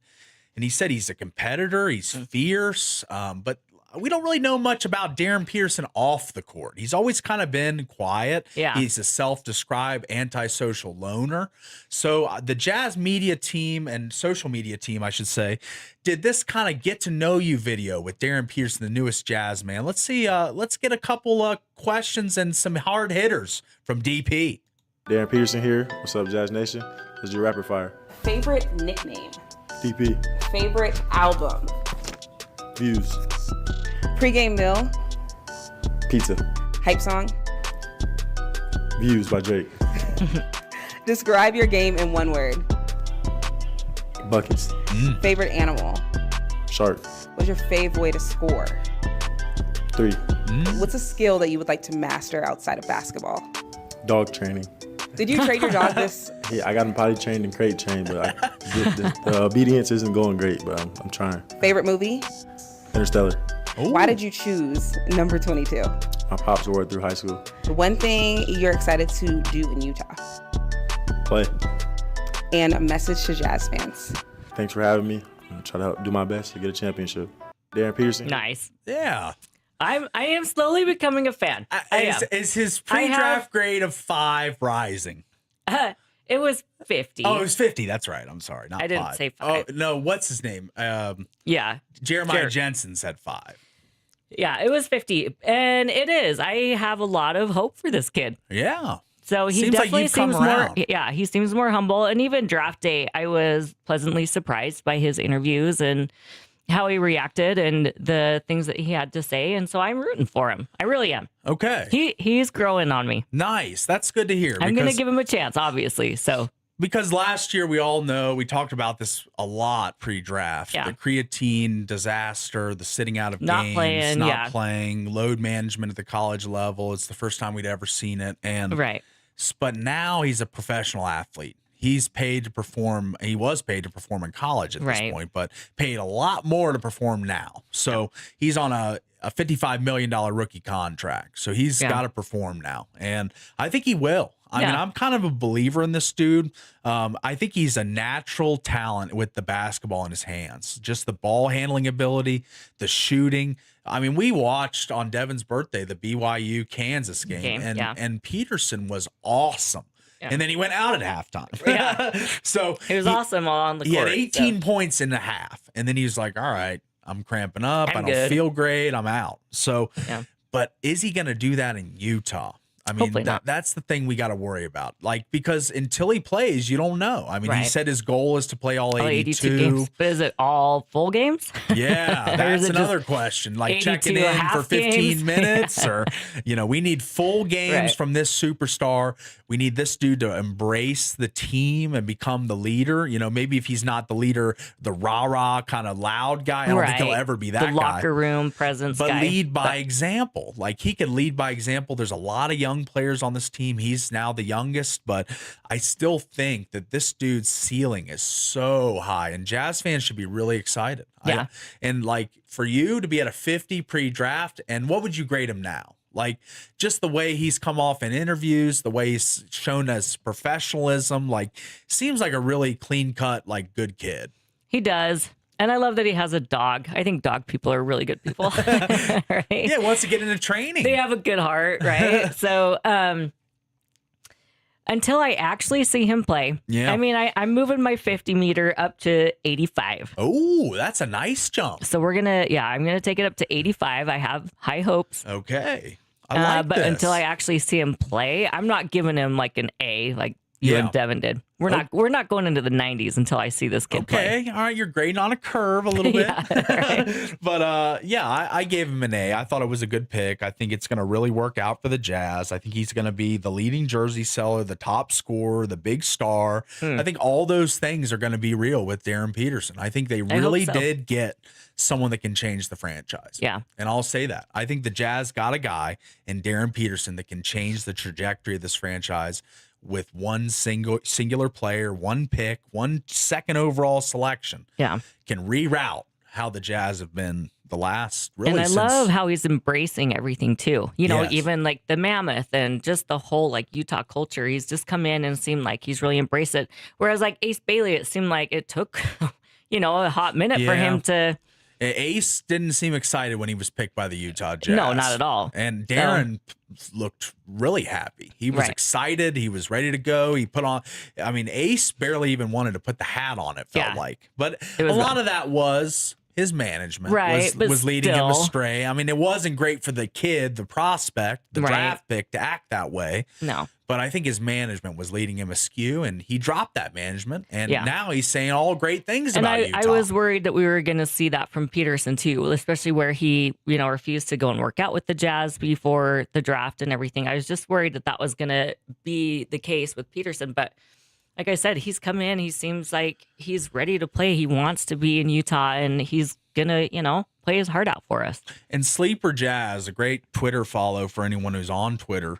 And he said he's a competitor. He's fierce. But we don't really know much about Darren Peterson off the court. He's always kind of been quiet. Yeah. He's a self-described antisocial loner. So the Jazz media team and social media team, I should say, did this kind of get to know you video with Darren Peterson, the newest Jazz man. Let's see. Let's get a couple questions and some hard hitters from DP. Darren Peterson here. What's up, Jazz Nation? This is your rapid fire. Favorite nickname? DP. Favorite album? Views. Pre-game meal? Pizza. Hype song? Views by Drake. Describe your game in one word. Buckets. Favorite animal? Shark. What's your fave way to score? 3. What's a skill that you would like to master outside of basketball? Dog training. Did you trade your dog this? Yeah, I got him potty trained and crate trained, but the obedience isn't going great, but I'm trying. Favorite movie? Interstellar. Ooh. Why did you choose number 22? My pops wore it through high school. One thing you're excited to do in Utah? Play. And a message to Jazz fans. Thanks for having me. I'm gonna try to do my best to get a championship. Darren Peterson. Nice. Yeah. I am slowly becoming a fan. Is his pre-draft grade of 5 rising? It was 50. Oh, it was 50. That's right. I'm sorry. Not 5. I didn't say 5. Oh, no. What's his name? Yeah. Jeremiah Jensen said 5. Yeah, it was 50. And it is. I have a lot of hope for this kid. Yeah. So he Seems like definitely you've come seems more, around. yeah, he seems more humble. And even draft day, I was pleasantly surprised by his interviews and how he reacted and the things that he had to say. And so I'm rooting for him. I really am. Okay. He's growing on me. Nice. That's good to hear. I'm going to give him a chance, obviously. So because last year we all know, we talked about this a lot pre-draft. Yeah. The creatine disaster, the sitting out of Not games, playing, not yeah. playing, load management at the college level. It's the first time we'd ever seen it. And right. But now he's a professional athlete. He's paid to perform. He was paid to perform in college at this point, but paid a lot more to perform now. So he's on a $55 million rookie contract. So he's got to perform now. And I think he will. I mean, I'm kind of a believer in this dude. I think he's a natural talent with the basketball in his hands. Just the ball handling ability, the shooting. I mean, we watched on Devin's birthday the BYU Kansas game, and Peterson was awesome. Yeah. And then he went out at halftime. Yeah. So he was awesome on the court. He had 18 points in a half. And then he was like, all right, I'm cramping up. I don't feel great. I'm out. So, but is he going to do that in Utah? I mean, that's the thing we got to worry about. Like, because until he plays, you don't know. I mean, he said his goal is to play all 82 games. But is it all full games? Yeah, that's another question. Like checking in for 15 minutes or, we need full games from this superstar. We need this dude to embrace the team and become the leader. Maybe if he's not the leader, the rah-rah kind of loud guy, I don't think he'll ever be that guy. The locker room presence guy. But lead by example. Like, he can lead by example. There's a lot of young players on this team. He's now the youngest, but I still think that this dude's ceiling is so high, and Jazz fans should be really excited. Yeah. And like, for you to be at a 50 pre-draft, and what would you grade him now? Like, just the way he's come off in interviews, the way he's shown as professionalism, like, seems like a really clean-cut, like, good kid. He does. And I love that he has a dog. I think dog people are really good people. Right? Yeah, wants to get into training. They have a good heart, right? So, until I actually see him play, Yeah. I mean, I'm moving my 50 meter up to 85. Oh, that's a nice jump. So I'm going to take it up to 85. I have high hopes. Okay. I like but this. until I actually see him play, I'm not giving him like an A like you and Devin did. We're not going into the 90s until I see this kid play. Okay, all right, you're grading on a curve a little bit. Right. But I gave him an A. I thought it was a good pick. I think it's going to really work out for the Jazz. I think he's going to be the leading jersey seller, the top scorer, the big star. I think all those things are going to be real with Darren Peterson. I think they really did get someone that can change the franchise. Yeah. And I'll say that. I think the Jazz got a guy in Darren Peterson that can change the trajectory of this franchise with one singular player, one pick, one second overall selection. Yeah. Can reroute how the Jazz have been the last really. And I since, love how he's embracing everything too. You know, Yes. even like the Mammoth and just the whole like Utah culture. He's just come in and seemed like he's really embraced it. Whereas like Ace Bailey, it seemed like it took, a hot minute for him to. Ace didn't seem excited when he was picked by the Utah Jazz. No, not at all. And Darren looked really happy. He was excited. He was ready to go. He put on, Ace barely even wanted to put the hat on, it felt like. But a lot of that was his management was leading him astray. I mean, it wasn't great for the kid, the prospect, the draft pick to act that way. No. But I think his management was leading him askew, and he dropped that management. And now he's saying all great things about Utah. I was worried that we were going to see that from Peterson too, especially where he, refused to go and work out with the Jazz before the draft and everything. I was just worried that was going to be the case with Peterson. But like I said, he's come in. He seems like he's ready to play. He wants to be in Utah, and he's going to, play his heart out for us. And Sleeper Jazz, a great Twitter follow for anyone who's on Twitter.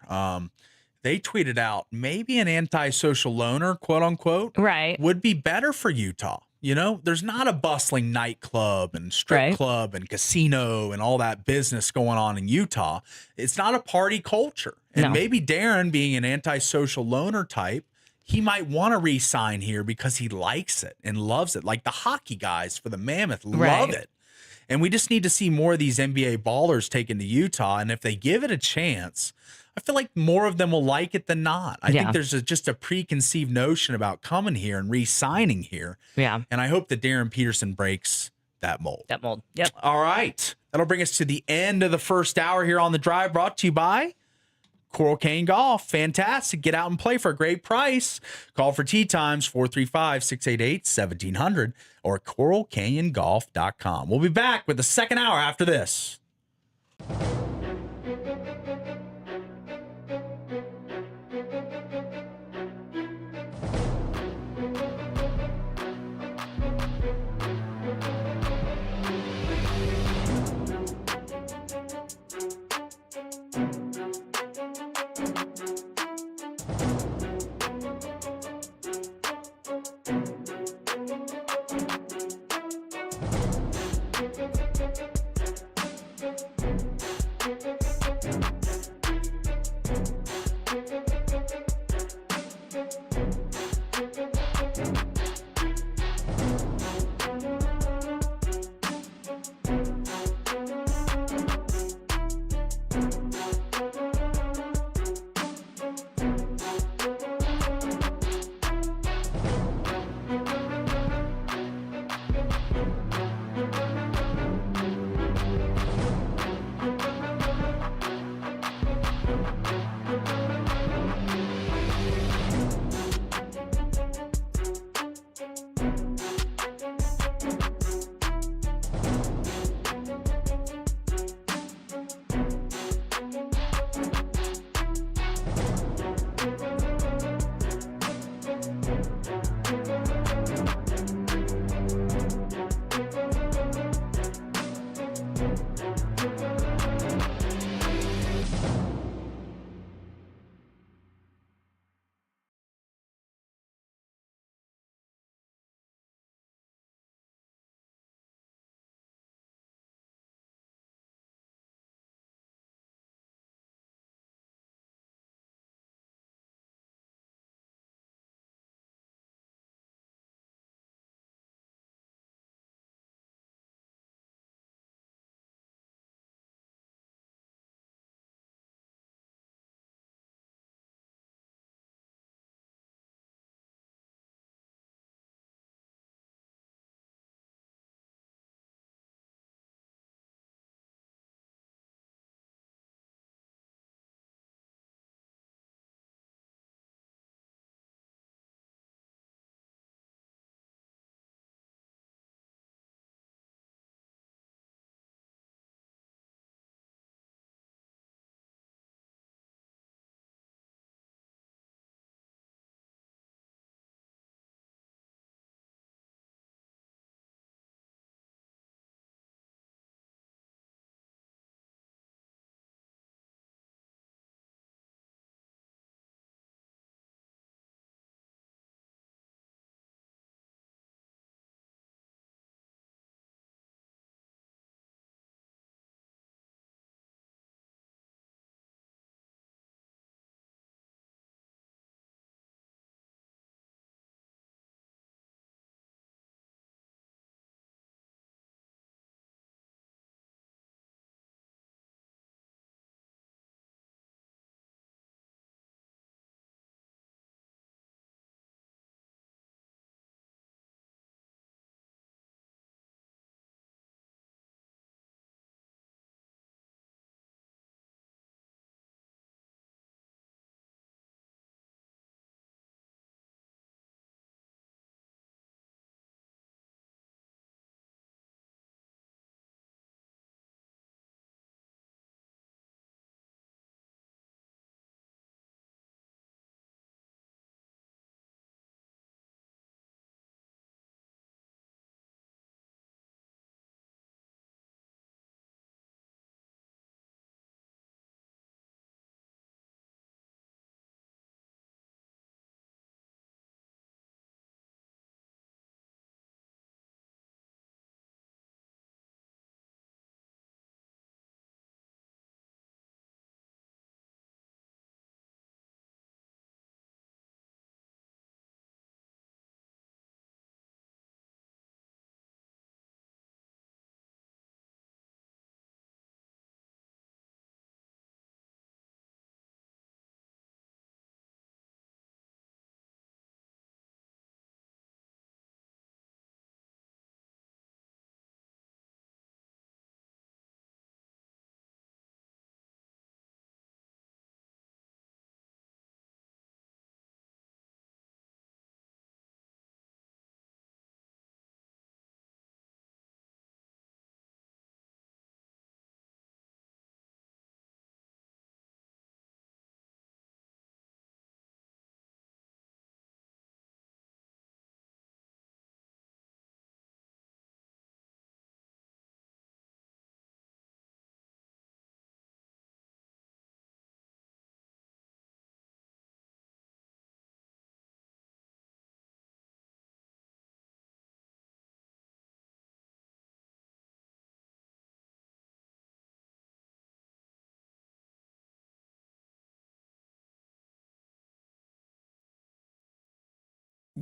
They tweeted out maybe an antisocial loner, quote unquote, would be better for Utah. There's not a bustling nightclub and strip club and casino and all that business going on in Utah. It's not a party culture. And maybe Darren, being an antisocial loner type, he might want to re-sign here because he likes it and loves it. Like the hockey guys for the Mammoth love it. And we just need to see more of these NBA ballers taken to Utah. And if they give it a chance, I feel like more of them will like it than not. I think there's just a preconceived notion about coming here and re-signing here. Yeah. And I hope that Darren Peterson breaks that mold. Yep. All right. That'll bring us to the end of the first hour here on The Drive, brought to you by Coral Canyon Golf. Fantastic. Get out and play for a great price. Call for tee times 435-688-1700 or coralcanyongolf.com. We'll be back with the second hour after this.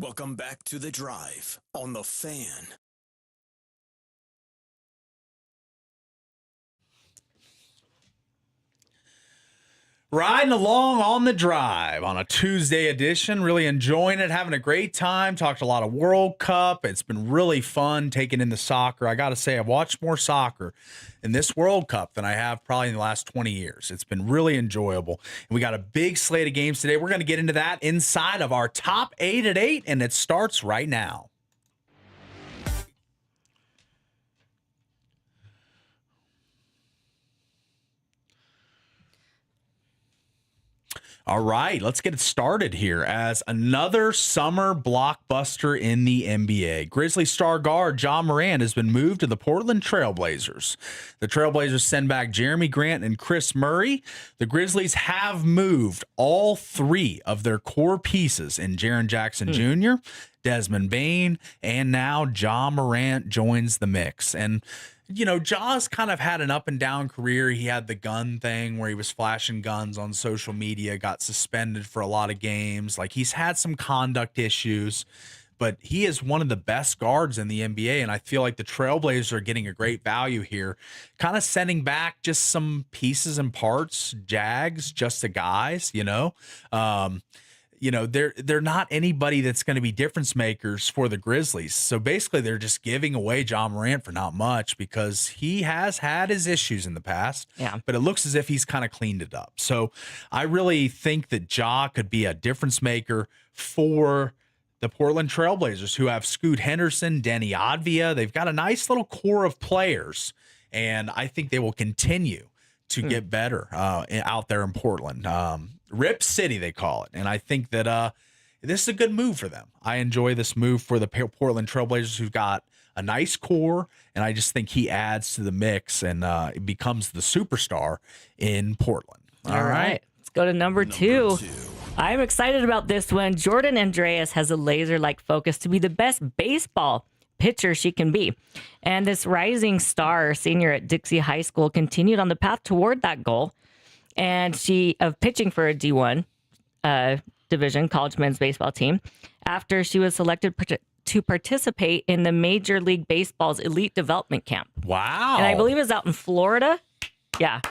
Welcome back to The Drive on The Fan. Riding along on the drive on a Tuesday edition, really enjoying it, having a great time. Talked a lot of World Cup. It's been really fun taking in the soccer. I got to say, I've watched more soccer in this World Cup than I have probably in the last 20 years. It's been really enjoyable. And we got a big slate of games today. We're going to get into that inside of our top 8 at 8, and it starts right now. All right, let's get it started here as another summer blockbuster in the NBA. Grizzly star guard Ja Morant has been moved to the Portland Trail Blazers. The Trail Blazers send back Jeremy Grant and Chris Murray. The Grizzlies have moved all 3 of their core pieces in Jaren Jackson Jr., Desmond Bane, and now Ja Morant joins the mix. And you know, Ja's kind of had an up and down career. He had the gun thing where he was flashing guns on social media, got suspended for a lot of games. Like, he's had some conduct issues, but he is one of the best guards in the NBA. And I feel like the Trailblazers are getting a great value here, kind of sending back just some pieces and parts, Jags, just the guys, you know. They're not anybody that's going to be difference makers for the Grizzlies. So basically, they're just giving away Ja Morant for not much because he has had his issues in the past. Yeah. But it looks as if he's kind of cleaned it up. So I really think that Ja could be a difference maker for the Portland Trailblazers, who have Scoot Henderson, Denny Advia. They've got a nice little core of players, and I think they will continue to get better out there in Portland. Rip City, they call it. And I think that this is a good move for them. I enjoy this move for the Portland Trailblazers, who've got a nice core, and I just think he adds to the mix and becomes the superstar in Portland. All right. Let's go to number two. I'm excited about this one. Jordan Andreas has a laser-like focus to be the best baseball pitcher she can be. And this rising star senior at Dixie High School continued on the path toward that goal. And she of pitching for a D1 division college men's baseball team after she was selected to participate in the Major League Baseball's elite development camp. Wow. And I believe it's out in Florida. Yeah.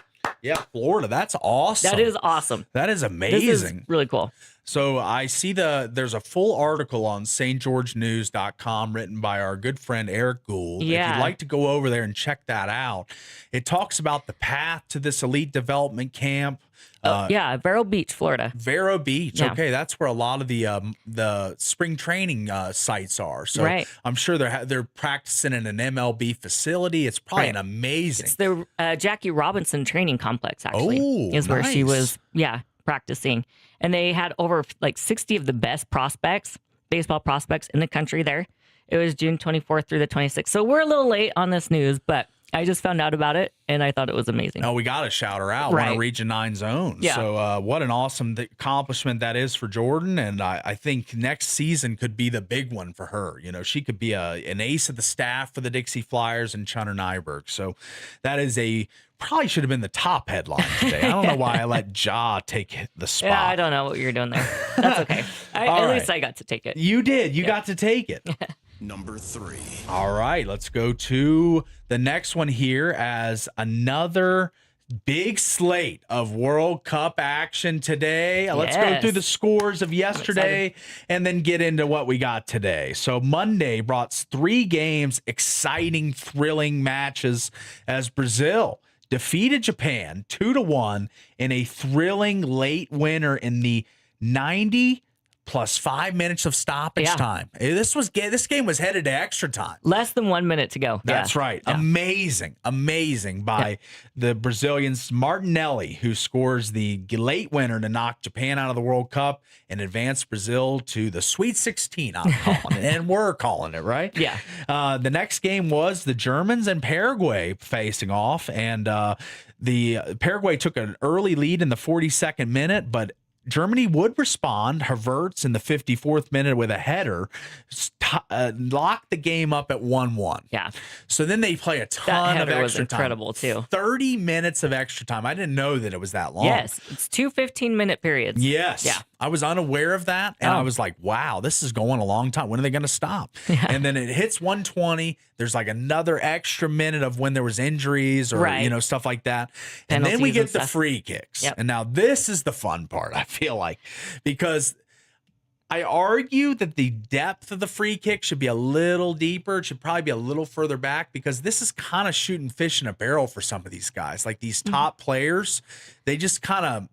Yeah, Florida. That's awesome. That is awesome. That is amazing. This is really cool. So I see there's a full article on stgeorgenews.com written by our good friend Eric Gould. Yeah. If you'd like to go over there and check that out, it talks about the path to this elite development camp. Vero Beach, Florida. Vero Beach. Yeah. Okay, that's where a lot of the spring training sites are. So right. I'm sure they're practicing in an MLB facility. It's probably an amazing. It's the Jackie Robinson training complex, actually. Oh, is where she nice. was, practicing. And they had over 60 of the best prospects, baseball prospects in the country there. It was June 24th through the 26th. So we're a little late on this news, but I just found out about it, and I thought it was amazing. Oh, we got to shout her out. Right. One of Region 9 zones. Yeah. So what an awesome accomplishment that is for Jordan. And I think next season could be the big one for her. You know, she could be an ace of the staff for the Dixie Flyers and Chunner Nyberg. So that is probably should have been the top headline today. I don't know why I let Ja take the spot. Yeah, I don't know what you're doing there. That's okay. At least I got to take it. You did. You got to take it. Number 3. All right, let's go to the next one here as another big slate of World Cup action today. Let's go through the scores of yesterday and then get into what we got today. So Monday brought 3 games, exciting, thrilling matches as Brazil defeated Japan 2-1 in a thrilling late winner in the 90 plus 5 minutes of stoppage time. This game was headed to extra time. Less than 1 minute to go. That's right. Yeah. Amazing by the Brazilians. Martinelli, who scores the late winner to knock Japan out of the World Cup and advance Brazil to the Sweet 16, I'm calling it. And we're calling it, right? Yeah. The next game was the Germans and Paraguay facing off, and the Paraguay took an early lead in the 42nd minute, but Germany would respond. Havertz in the 54th minute with a header locked the game up at 1-1. Yeah. So then they play a ton of extra was incredible time. too. 30 minutes of extra time. I didn't know that it was that long. Yes. It's 2 15-minute periods. Yes. Yeah. I was unaware of that, and I was like, wow, this is going a long time. When are they going to stop? And then it hits 120. There's like another extra minute of when there was injuries or, stuff like that. And then we get the free kicks. And now this is the fun part, I feel like, because I argue that the depth of the free kick should be a little deeper. It should probably be a little further back because this is kind of shooting fish in a barrel for some of these guys. Like these top players, they just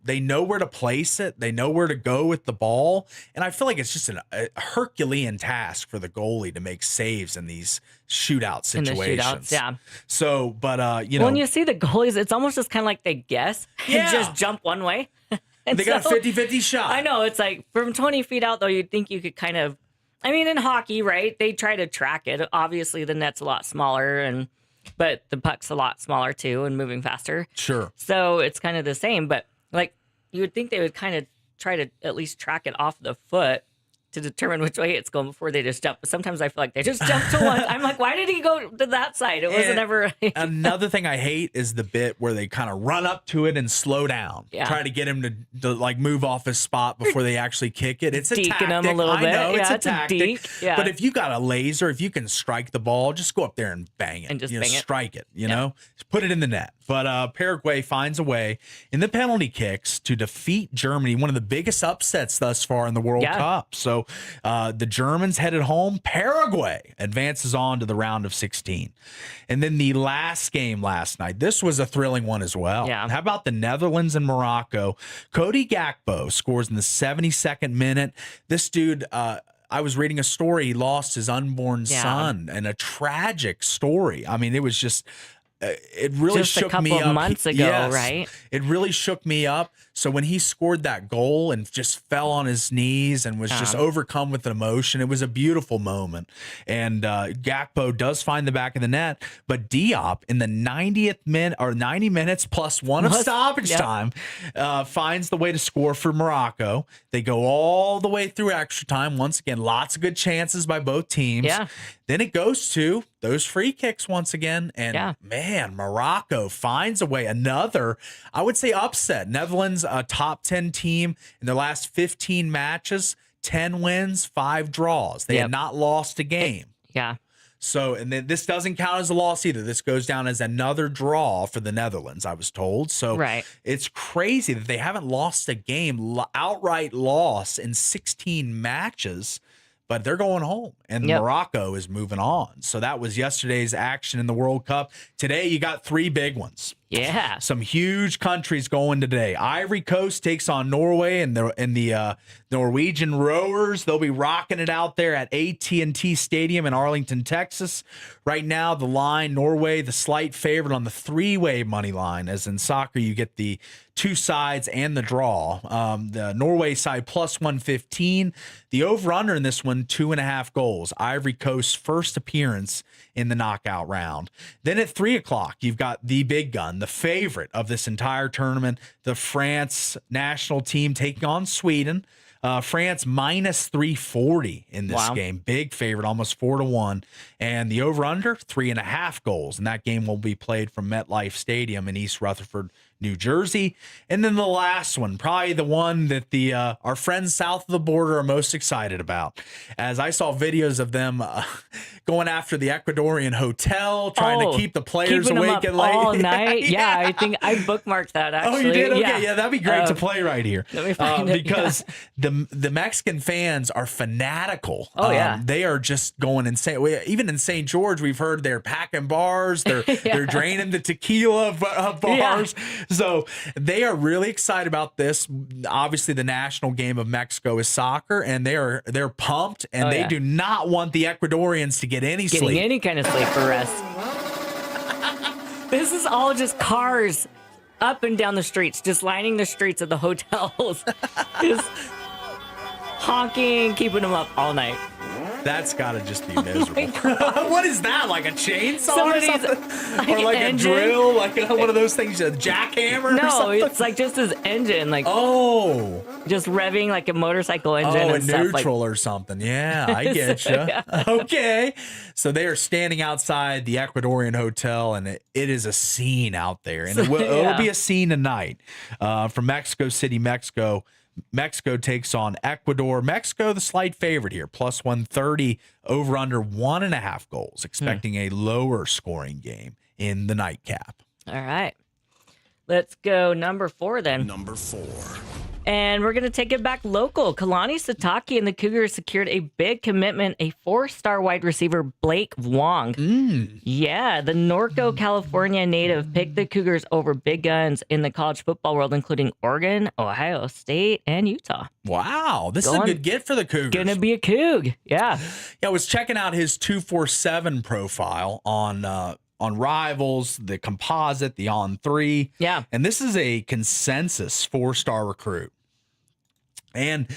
they know where to place it. They know where to go with the ball. And I feel like it's just a Herculean task for the goalie to make saves in these shootout situations. In the shootouts, yeah. So, but, when you see the goalies, it's almost just kind of like they guess and just jump one way. And they got a 50-50 shot. I know. It's like from 20 feet out, though, you'd think you could kind of, in hockey, right? They try to track it. Obviously, the net's a lot smaller, but the puck's a lot smaller, too, and moving faster. Sure. So it's kind of the same. But, you would think they would kind of try to at least track it off the foot to determine which way it's going before they just jump. But sometimes I feel like they just jump to one. I'm like, why did he go to that side? It wasn't ever. Another thing I hate is the bit where they kind of run up to it and slow down. Yeah. Try to get him to move off his spot before they actually kick it. It's a tactic. Him a little bit. I know, it's a tactic. Deke. Yeah. But if you got a laser, if you can strike the ball, just go up there and bang it. And just strike it, know? Just put it in the net. But Paraguay finds a way in the penalty kicks to defeat Germany, one of the biggest upsets thus far in the World Cup. So the Germans headed home. Paraguay advances on to the round of 16. And then the last game last night, this was a thrilling one as well. Yeah. How about the Netherlands and Morocco? Cody Gakpo scores in the 72nd minute. This dude, I was reading a story. He lost his unborn son, and a tragic story. It was just... it really just shook a couple me up. Of months ago, right? It really shook me up. So when he scored that goal and just fell on his knees and was just overcome with emotion, it was a beautiful moment. And Gakpo does find the back of the net, but Diop in the 90th minute or 90 minutes plus one of stoppage time finds the way to score for Morocco. They go all the way through extra time. Once again, lots of good chances by both teams. Yeah. Then it goes to those free kicks once again. And man, Morocco finds a way. Another, I would say, upset. Netherlands, a top 10 team in their last 15 matches, 10 wins, 5 draws. They had not lost a game. Yeah. So, and then this doesn't count as a loss either. This goes down as another draw for the Netherlands, I was told. So it's crazy that they haven't lost a game, outright loss in 16 matches. But they're going home, and Morocco is moving on. So that was yesterday's action in the World Cup. Today, you got 3 big ones. Yeah. Some huge countries going today. Ivory Coast takes on Norway and the Norwegian rowers. They'll be rocking it out there at AT&T Stadium in Arlington, Texas. Right now, the line, Norway, the slight favorite on the 3-way money line. As in soccer, you get the 2 sides and the draw. The Norway side plus 115. The over-under in this one, 2.5 goals. Ivory Coast's first appearance in the knockout round. Then at 3 o'clock, you've got the big gun, the favorite of this entire tournament, the France national team taking on Sweden. France minus 340 in this game. Big favorite, almost 4-1. And the over-under, 3.5 goals. And that game will be played from MetLife Stadium in East Rutherford, New Jersey. And then the last one, probably the one that our friends south of the border are most excited about. As I saw videos of them going after the Ecuadorian hotel, trying to keep the players awake and late. All night. Yeah, I think I bookmarked that, actually. Oh, you did? Okay, yeah, that'd be great to play right here. Let me find it. Because the Mexican fans are fanatical. Oh, yeah. They are just going insane. Even in St. George, we've heard they're packing bars. They're draining the tequila bars. So they are really excited about this. Obviously, the national game of Mexico is soccer, and they're pumped, and they do not want the Ecuadorians to get any sleep. Getting any kind of sleep or rest. This is all just cars up and down the streets, just lining the streets of the hotels, just honking, keeping them up all night. That's got to just be miserable. What is that? Like a chainsaw or something? Or like engine? A drill? Like one of those things, a jackhammer or something? No, it's like just his engine. Like just revving like a motorcycle engine. Oh, a neutral or something. Yeah, I get you. Yeah. Okay. So they are standing outside the Ecuadorian hotel, and it is a scene out there. And it'll be a scene tonight from Mexico City, Mexico. Mexico takes on Ecuador. Mexico, the slight favorite here, plus 130, over under 1.5 goals, expecting a lower scoring game in the nightcap. All right. Let's go number 4 then. Number 4. And we're going to take it back local. Kalani Sitake and the Cougars secured a big commitment, a 4-star wide receiver, Blake Wong. Yeah, the Norco, California native picked the Cougars over big guns in the college football world, including Oregon, Ohio State, and Utah. Wow, this is a good get for the Cougars. Going to be a Coug, yeah. Yeah, I was checking out his 247 profile on Rivals, the composite, the On3. Yeah. And this is a consensus 4-star recruit. And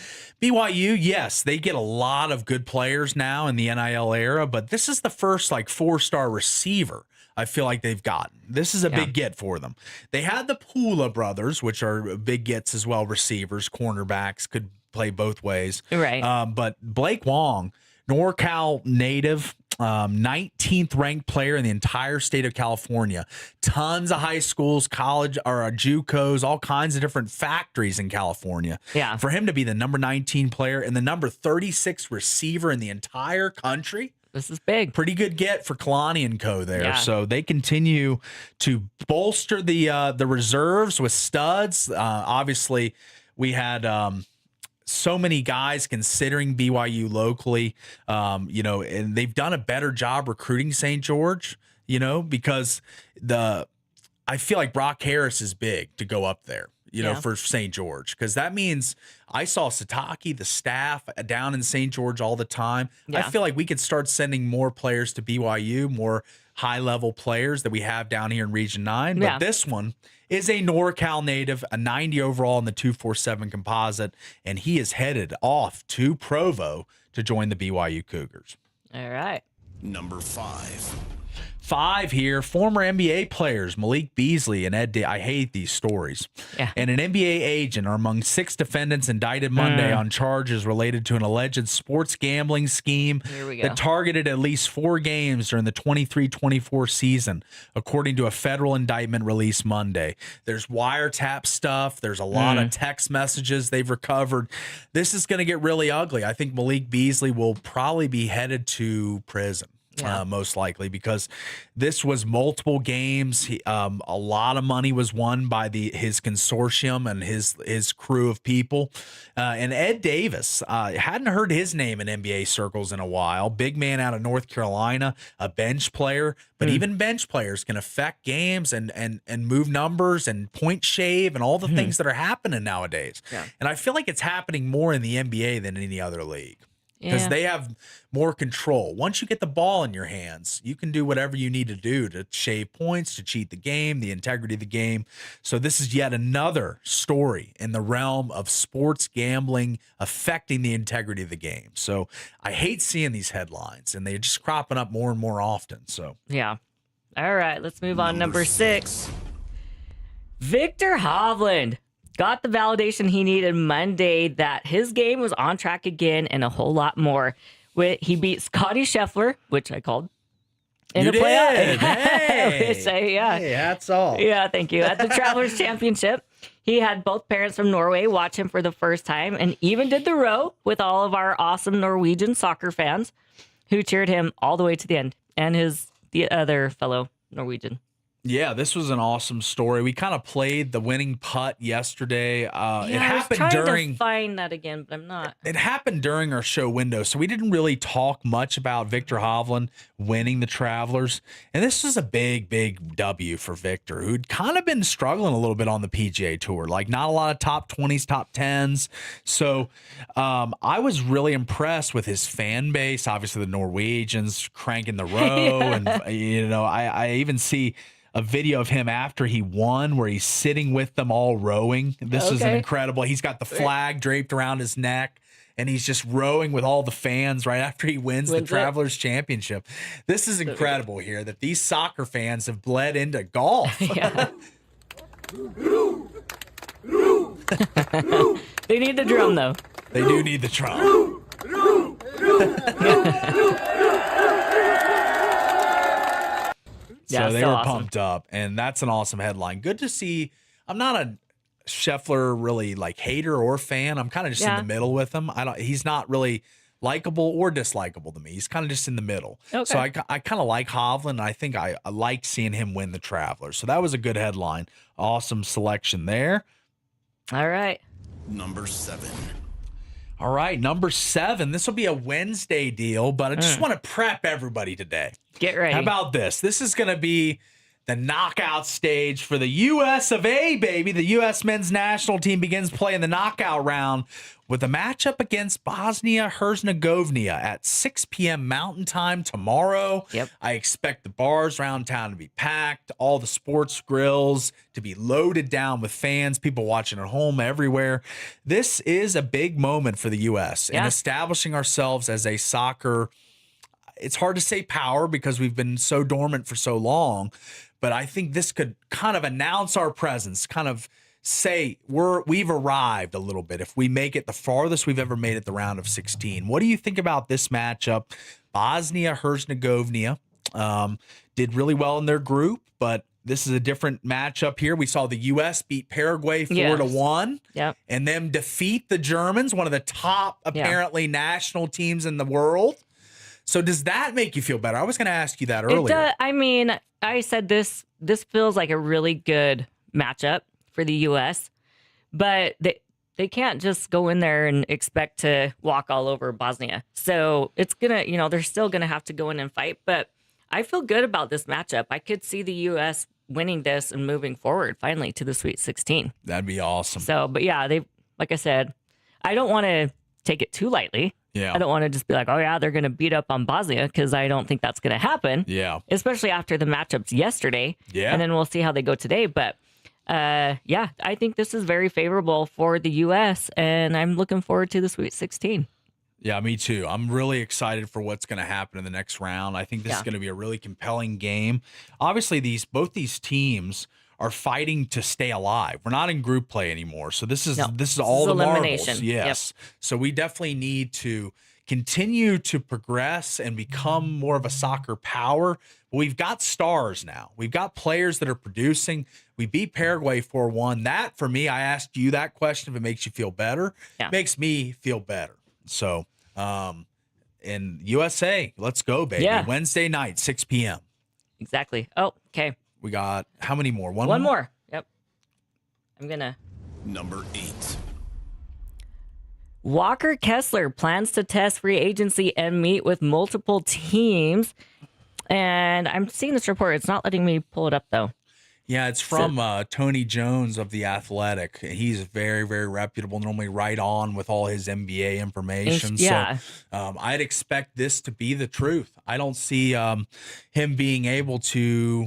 BYU, yes, they get a lot of good players now in the NIL era, but this is the first 4-star receiver I feel like they've gotten. This is a big get for them. They had the Pula brothers, which are big gets as well, receivers, cornerbacks, could play both ways. Right. But Blake Wong, NorCal native, 19th ranked player in the entire state of California. Tons of high schools, college, or JUCOs, all kinds of different factories in California. Yeah. For him to be the number 19 player and the number 36 receiver in the entire country. This is big. Pretty good get for Kalani and co there. Yeah. So they continue to bolster the reserves with studs. Obviously, we had so many guys considering BYU locally, and they've done a better job recruiting St. George, because I feel like Brock Harris is big to go up there, for St. George, because that means I saw Sitake, the staff down in St. George all the time. Yeah. I feel like we could start sending more players to BYU, more high-level players that we have down here in Region 9. But this one is a NorCal native, a 90 overall in the 247 composite, and he is headed off to Provo to join the BYU Cougars. All right. Number 5. 5 here, former NBA players Malik Beasley and Ed I hate these stories. Yeah. And an NBA agent are among 6 defendants indicted Monday on charges related to an alleged sports gambling scheme Here we go. that targeted at least 4 games during the 23-24 season, according to a federal indictment released Monday. There's wiretap stuff. There's a lot of text messages they've recovered. This is going to get really ugly. I think Malik Beasley will probably be headed to prison. Most likely, because this was multiple games. A lot of money was won by his consortium and his crew of people. And Ed Davis, hadn't heard his name in NBA circles in a while. Big man out of North Carolina, a bench player. But even bench players can affect games and move numbers and point shave and all the things that are happening nowadays. Yeah. And I feel like it's happening more in the NBA than any other league. Because they have more control. Once you get the ball in your hands, you can do whatever you need to do to shave points, to cheat the game, the integrity of the game. So this is yet another story in the realm of sports gambling affecting the integrity of the game. So I hate seeing these headlines, and they're just cropping up more and more often. So yeah. All right, let's move on. Number 6. Victor Hovland got the validation he needed Monday that his game was on track again and a whole lot more. He beat Scotty Scheffler, which I called, in you a playoff. did. Hey. Hey, that's all. Yeah, thank you. At the Travelers Championship, he had both parents from Norway watch him for the first time and even did the row with all of our awesome Norwegian soccer fans who cheered him all the way to the end, and the other fellow Norwegian. Yeah, this was an awesome story. We kind of played the winning putt yesterday. It happened I was trying during. to find that again, but I'm not. It happened during our show window, so we didn't really talk much about Victor Hovland winning the Travelers. And this was a big, big W for Victor, who'd kind of been struggling a little bit on the PGA Tour, like not a lot of top 20s, top 10s. So I was really impressed with his fan base. Obviously, the Norwegians cranking the row, and I even see a video of him after he won where he's sitting with them all rowing. This is incredible. He's got the flag draped around his neck, and he's just rowing with all the fans right after he wins the Travelers Championship. This is incredible here that these soccer fans have bled into golf. Yeah. They need the drum, though. They do need the drum. So they were pumped up, and that's an awesome headline. Good to see. I'm not a Scheffler really like hater or fan. I'm kind of just in the middle with him. He's not really likable or dislikable to me. He's kind of just in the middle. Okay. So I kind of like Hovland, and I think I like seeing him win the Travelers. So that was a good headline. Awesome selection there. All right. Number 7. All right, number 7. This will be a Wednesday deal, but I just want to prep everybody today. Get ready. How about this? This is going to be the knockout stage for the U.S. of A, baby. The U.S. men's national team begins play in the knockout round with a matchup against Bosnia-Herzegovina at 6 p.m. Mountain Time tomorrow. Yep. I expect the bars around town to be packed, all the sports grills to be loaded down with fans, people watching at home everywhere. This is a big moment for the U.S. in establishing ourselves as a soccer. It's hard to say power because we've been so dormant for so long, but I think this could kind of announce our presence, kind of say we've arrived a little bit if we make it the farthest we've ever made it, the round of 16. What do you think about this matchup? Bosnia-Herzegovina did really well in their group, but this is a different matchup here. We saw the U.S. beat Paraguay 4-1, and then defeat the Germans, one of the top apparently national teams in the world. So does that make you feel better? I was going to ask you that earlier. I mean, I said this feels like a really good matchup for the U.S., but they can't just go in there and expect to walk all over Bosnia. So it's going to, they're still going to have to go in and fight. But I feel good about this matchup. I could see the U.S. winning this and moving forward finally to the Sweet 16. That'd be awesome. So, but yeah, like I said, I don't want to take it too lightly. Yeah. I don't want to just be like, oh, yeah, they're going to beat up on Bosnia, because I don't think that's going to happen. Yeah. Especially after the matchups yesterday. Yeah. And then we'll see how they go today. But yeah, I think this is very favorable for the U.S., and I'm looking forward to the Sweet 16. Yeah, me too. I'm really excited for what's going to happen in the next round. I think this is going to be a really compelling game. Obviously, both these teams are fighting to stay alive. We're not in group play anymore. So this is all the elimination. marbles. Yes. Yep. So we definitely need to continue to progress and become more of a soccer power. But we've got stars now. We've got players that are producing. We beat Paraguay 4-1. That, for me, I asked you that question if it makes you feel better. It makes me feel better. So in USA, let's go, baby. Yeah. Wednesday night, 6 p.m. Exactly. Oh, okay. We got how many more? One more. Yep. I'm going to. Number 8. Walker Kessler plans to test free agency and meet with multiple teams. And I'm seeing this report. It's not letting me pull it up, though. Yeah, it's from Tony Jones of The Athletic. He's very, very reputable, normally right on with all his NBA information. Yeah. So I'd expect this to be the truth. I don't see him being able to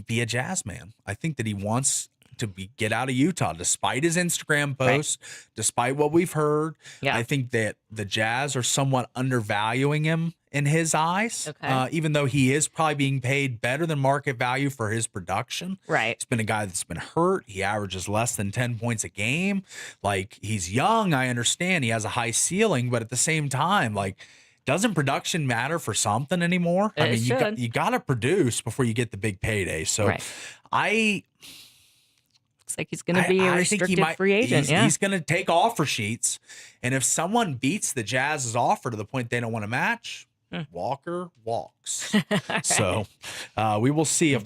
be a Jazz man. I think that he wants to get out of Utah, despite his Instagram posts, despite what we've heard. Yeah. I think that the Jazz are somewhat undervaluing him in his eyes, even though he is probably being paid better than market value for his production. Right. He's been a guy that's been hurt. He averages less than 10 points a game. Like, he's young. I understand he has a high ceiling, but at the same time, like, doesn't production matter for something anymore? I mean, you got to produce before you get the big payday. So looks like he's going to be a restricted free agent. He's going to take offer sheets. And if someone beats the Jazz's offer to the point they don't want to match, Walker walks. So we will see if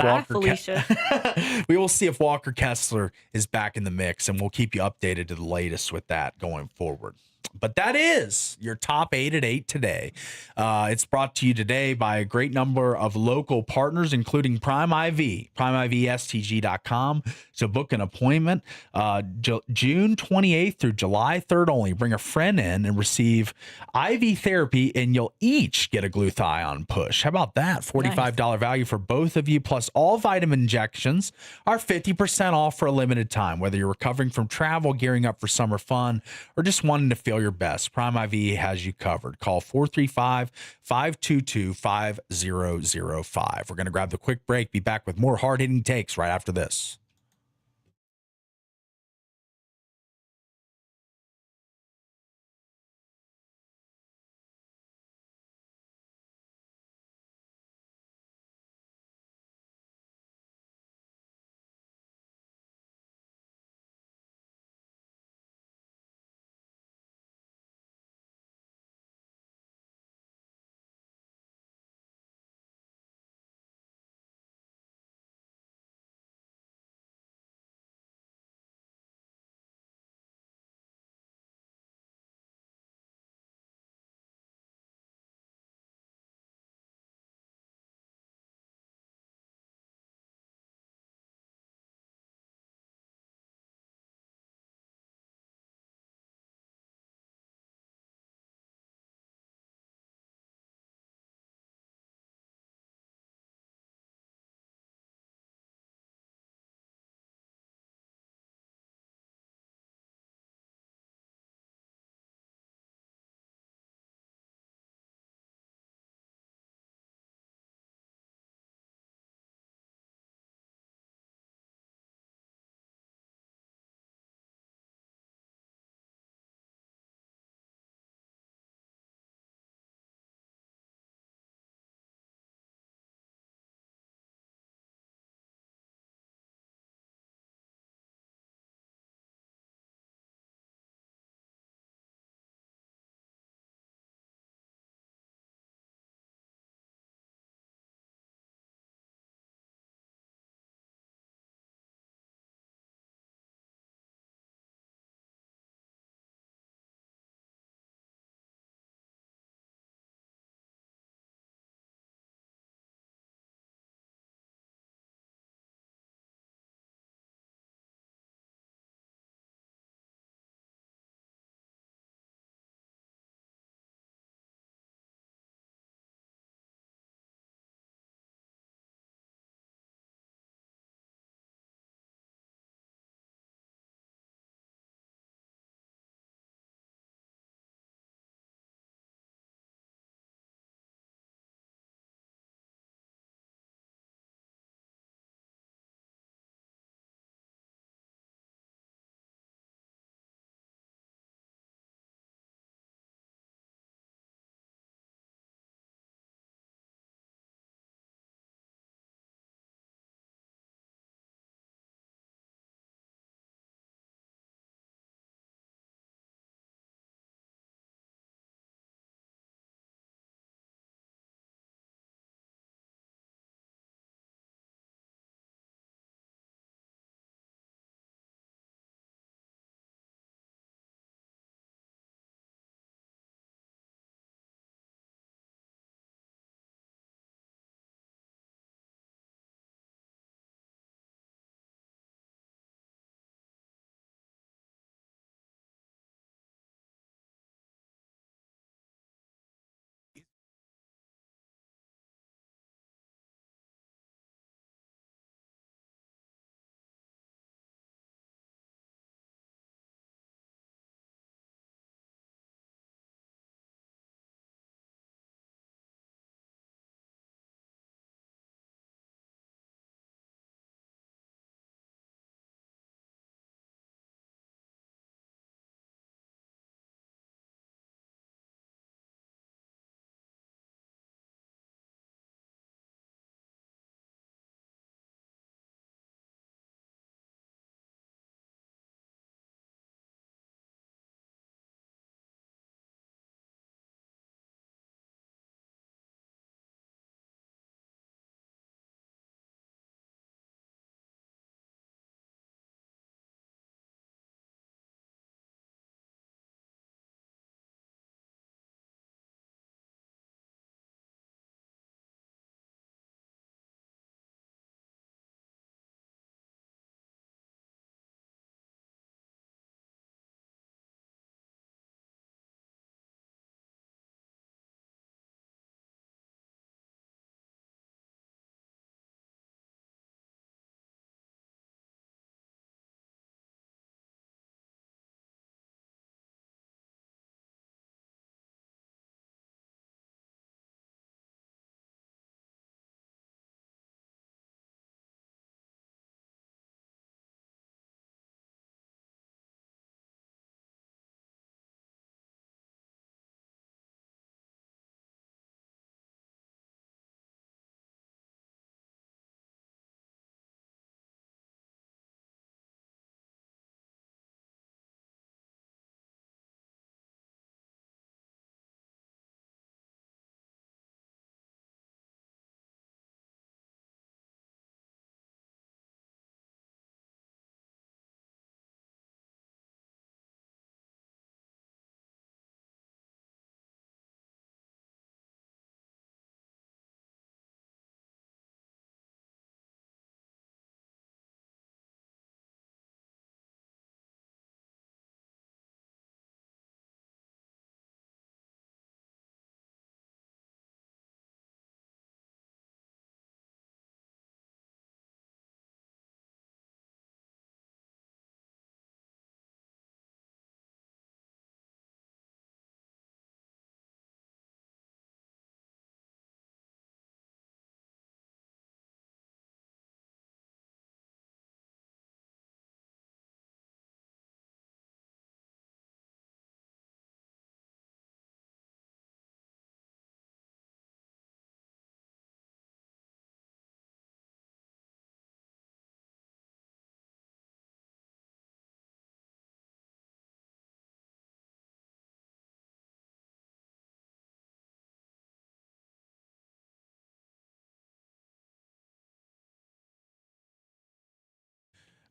we will see if Walker Kessler is back in the mix, and we'll keep you updated to the latest with that going forward. But that is your top 8 at 8 today. It's brought to you today by a great number of local partners, including Prime IV, PrimeIVSTG.com. So book an appointment June 28th through July 3rd only. Bring a friend in and receive IV therapy, and you'll each get a glutathione push. How about that? $45 value for both of you, plus all vitamin injections are 50% off for a limited time. Whether you're recovering from travel, gearing up for summer fun, or just wanting to feel your best, Prime IV has you covered. Call 435-522-5005. We're going to grab the quick break. Be back with more hard-hitting takes right after this.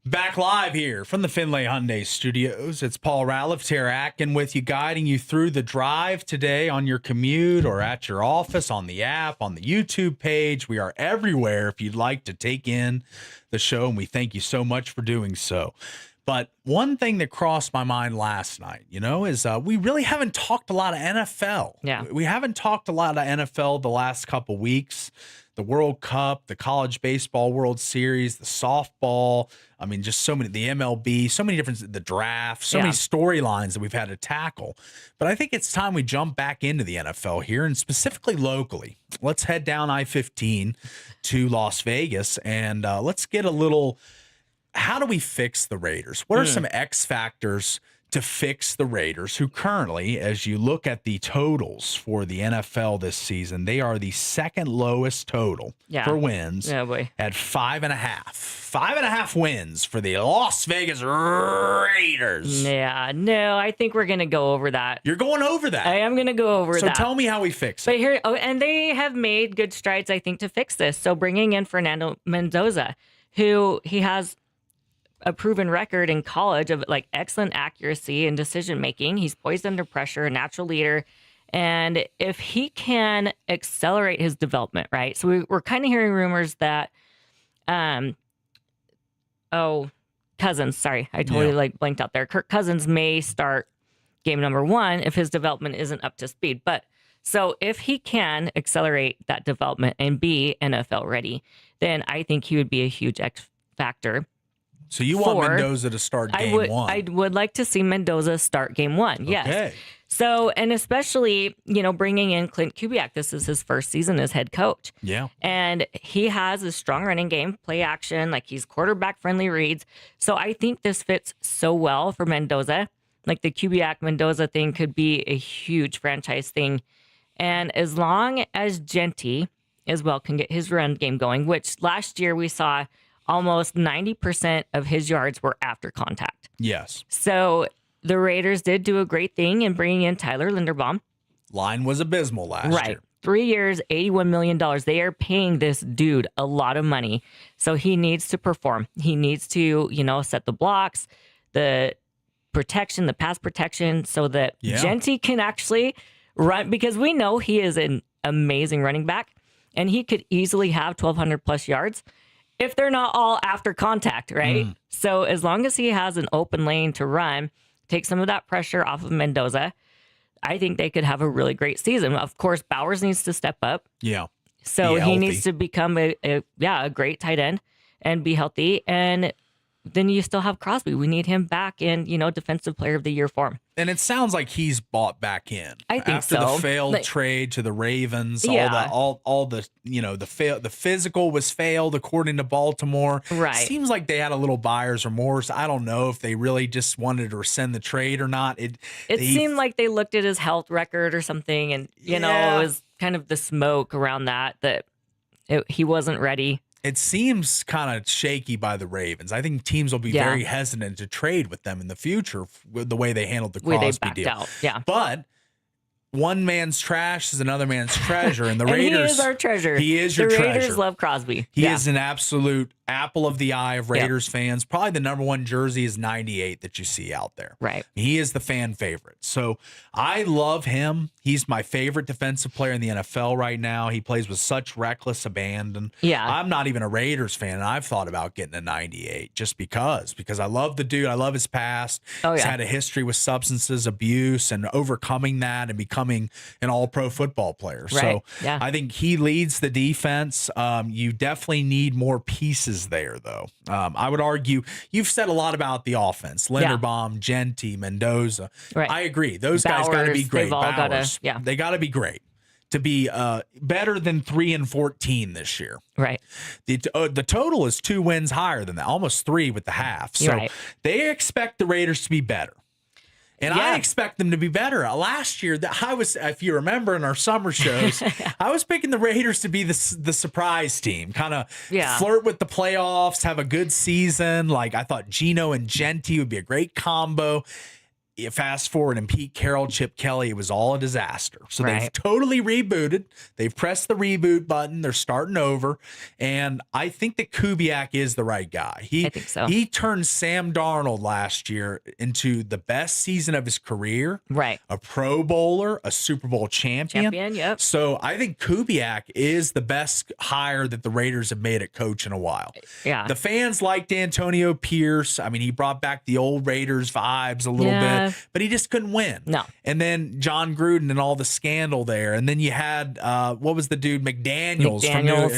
Back live here from the Finlay Hyundai Studios. It's Paul Ratliff, Tara Atkin with you, guiding you through the drive today on your commute or at your office, on the app, on the YouTube page. We are everywhere if you'd like to take in the show, and we thank you so much for doing so. But one thing that crossed my mind last night, is we really haven't talked a lot of NFL. Yeah. We haven't talked a lot of NFL the last couple weeks. The World Cup, the College Baseball World Series, the softball. I mean, just so many, the MLB, so many different, the draft, so many storylines that we've had to tackle. But I think it's time we jump back into the NFL here, and specifically locally. Let's head down I-15 to Las Vegas, and let's get a little, how do we fix the Raiders? What are some X factors to fix the Raiders, who currently, as you look at the totals for the NFL this season, they are the second lowest total for wins at 5.5. 5.5 wins for the Las Vegas Raiders. Yeah, no, I think we're going to go over that. You're going over that? I am going to go over that. So tell me how we fix it. But here, and they have made good strides, I think, to fix this. So bringing in Fernando Mendoza, who he has a proven record in college of like excellent accuracy and decision making. He's poised under pressure, a natural leader. And if he can accelerate his development, right? So we're kind of hearing rumors that, Cousins, sorry, I totally blanked out there. Kirk Cousins may start game number 1 if his development isn't up to speed. But so if he can accelerate that development and be NFL ready, then I think he would be a huge X factor. So you want Mendoza to start game 1? I would like to see Mendoza start game 1, yes. Okay. So, and especially, bringing in Clint Kubiak. This is his first season as head coach. Yeah. And he has a strong running game, play action, like he's quarterback-friendly reads. So I think this fits so well for Mendoza. Like the Kubiak-Mendoza thing could be a huge franchise thing. And as long as Genty as well can get his run game going, which last year we saw almost 90% of his yards were after contact. Yes. So the Raiders did do a great thing in bringing in Tyler Linderbaum. Line was abysmal last year. 3 years, $81 million. They are paying this dude a lot of money. So he needs to perform. He needs to, set the blocks, the protection, the pass protection, so that Genty can actually run, because we know he is an amazing running back and he could easily have 1,200 plus yards if they're not all after contact, right? So as long as he has an open lane to run, take some of that pressure off of Mendoza, I think they could have a really great season. Of course, Bowers needs to step up. Yeah. So he needs to become a great tight end and be healthy. And then you still have Crosby. We need him back in, defensive player of the year form. And it sounds like he's bought back in. I think after the failed trade to the Ravens, all the the physical was failed according to Baltimore. Right. Seems like they had a little buyer's remorse. I don't know if they really just wanted to rescind the trade or not. It seemed like they looked at his health record or something, and it was kind of the smoke around that he wasn't ready. It seems kind of shaky by the Ravens. I think teams will be very hesitant to trade with them in the future with the way they handled the Crosby deal. Out. Yeah. But one man's trash is another man's treasure, and the Raiders. He is our treasure. He is your treasure. The Raiders love Crosby. He is an absolute apple of the eye of Raiders fans. Probably the number 1 jersey is 98 that you see out there. Right. He is the fan favorite. So I love him. He's my favorite defensive player in the NFL right now. He plays with such reckless abandon. Yeah. I'm not even a Raiders fan, and I've thought about getting a 98 just because I love the dude. I love his past. He's had a history with substances abuse and overcoming that and becoming an all-pro football player. Right. So I think he leads the defense. You definitely need more pieces there, though. I would argue you've said a lot about the offense. Linderbaum, Genty, Mendoza. Right. I agree. Those guys got to be great. They got to be great to be better than 3-14 this year. Right. The total is 2 wins higher than that, almost 3 with the half. So they expect the Raiders to be better. And I expect them to be better. Last year, I was, if you remember in our summer shows, I was picking the Raiders to be the surprise team, kind of flirt with the playoffs, have a good season. Like I thought Geno and Genty would be a great combo. you fast forward and Pete Carroll, Chip Kelly, it was all a disaster. So they've Right. totally rebooted. They've pressed the reboot button. They're starting over. And I think that Kubiak is the right guy. I think so. He turned Sam Darnold last year into the best season of his career. Right. A Pro Bowler, a Super Bowl champion. Yep. So I think Kubiak is the best hire that the Raiders have made at coach in a while. Yeah. The fans liked Antonio Pierce. I mean, he brought back the old Raiders vibes a little bit, but he just couldn't win. No. And then John Gruden and all the scandal there. And then you had, what was the dude, McDaniels.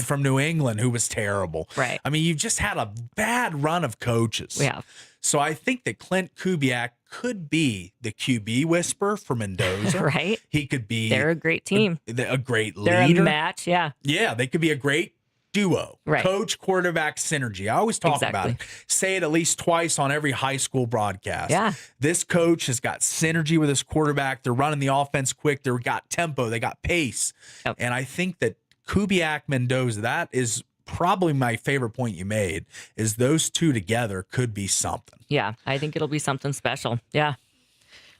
From New England, who was terrible. Right. I mean, you've just had a bad run of coaches. We have. So I think that Clint Kubiak could be the QB whisperer for Mendoza. Right. He could be. They're a great team. A great leader. They're a match. Yeah. Yeah, they could be a great duo. Right. Coach, quarterback synergy. I always talk about it. Say it at least twice on every high school broadcast. Yeah. This coach has got synergy with his quarterback. They're running the offense quick. They've got tempo. They got pace. Yep. And I think that Kubiak, Mendoza, that is probably my favorite point you made, is those two together could be something. Yeah. I think it'll be something special. Yeah.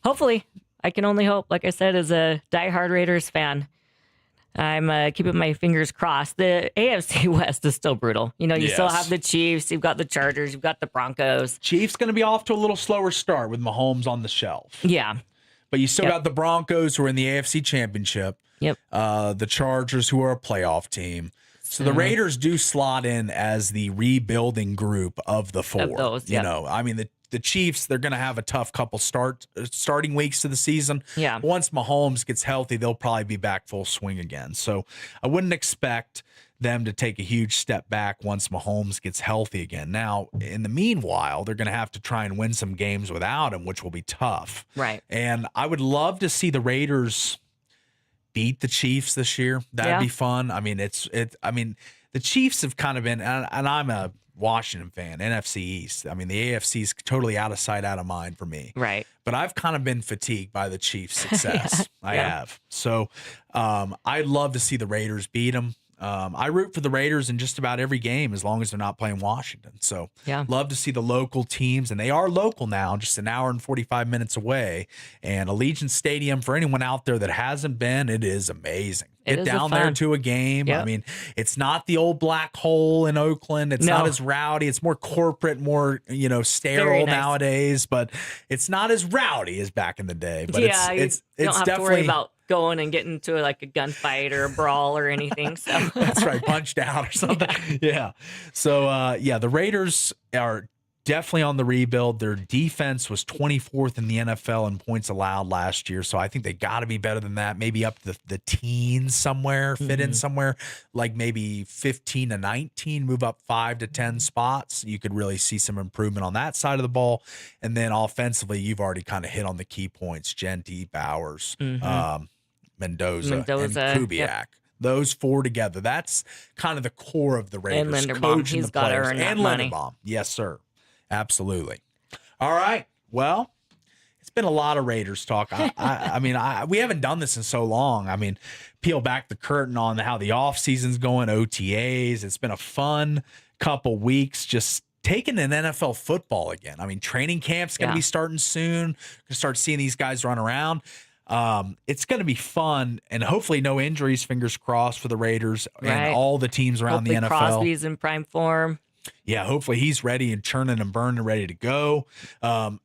Hopefully. I can only hope. Like I said, as a diehard Raiders fan, I'm keeping my fingers crossed. The AFC West is still brutal. You know, you still have the Chiefs, you've got the Chargers, you've got the Broncos. Chiefs going to be off to a little slower start with Mahomes on the shelf. Yeah. But you still got the Broncos who are in the AFC Championship. Yep. The Chargers who are a playoff team. So the Raiders do slot in as the rebuilding group of the four. Of those, You know, I mean, the Chiefs, they're going to have a tough couple starting weeks to the season. Yeah. Once Mahomes gets healthy, they'll probably be back full swing again. So I wouldn't expect them to take a huge step back once Mahomes gets healthy again. Now, in the meanwhile, they're going to have to try and win some games without him, which will be tough. Right. And I would love to see the Raiders beat the Chiefs this year. That'd be fun. I mean, I mean, the Chiefs have kind of been, and I'm a Washington fan, NFC East. I mean, the AFC is totally out of sight, out of mind for me. Right. But I've kind of been fatigued by the Chiefs' success. I have. So I'd love to see the Raiders beat them. I root for the Raiders in just about every game as long as they're not playing Washington. So love to see the local teams, and they are local now, just an hour and 45 minutes away. And Allegiant Stadium, for anyone out there that hasn't been, it is amazing. Get down there to a game. I mean, it's not the old black hole in Oakland. It's not as rowdy. It's more corporate, more, sterile nowadays, but it's not as rowdy as back in the day. But it's don't have definitely to worry about going and getting into like a gunfight or a brawl or anything. So that's right, punched out or something. Yeah. So the Raiders are definitely on the rebuild. Their defense was 24th in the NFL in points allowed last year. So I think they got to be better than that. Maybe up to the teens somewhere, fit in somewhere like maybe 15 to 19, move up 5 to 10 spots. You could really see some improvement on that side of the ball. And then offensively, you've already kind of hit on the key points. Genty, Bowers, Mendoza, and Kubiak. Those four together. That's kind of the core of the Raiders. And Linderbaum, he's got to earn that money. Linderbaum. Yes, sir. Absolutely. All right. Well, it's been a lot of Raiders talk. I mean, we haven't done this in so long. I mean, peel back the curtain on how the offseason's going, OTAs. It's been a fun couple weeks just taking in NFL football again. I mean, training camp's going to be starting soon. Going to start seeing these guys run around. It's going to be fun, and hopefully no injuries, fingers crossed, for the Raiders and all the teams around the NFL. Crosby's in prime form. Yeah, hopefully he's ready and churning and burning, ready to go. 3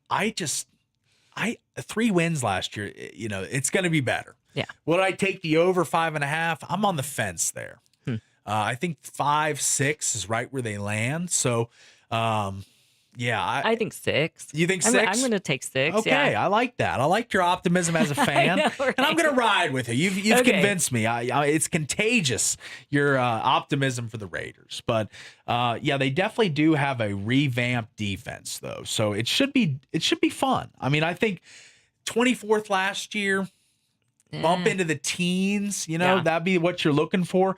wins last year, it's going to be better. Yeah. Would I take the over 5.5? I'm on the fence there. I think 5, 6 is right where they land. So, I think 6. You think 6? I'm going to take 6. Okay, yeah. I like that. I like your optimism as a fan, know, right? and I'm going to ride with you. You've convinced me. It's contagious, your optimism for the Raiders. But they definitely do have a revamped defense, though, so it should be fun. I mean, I think 24th last year. Bump into the teens, that'd be what you're looking for.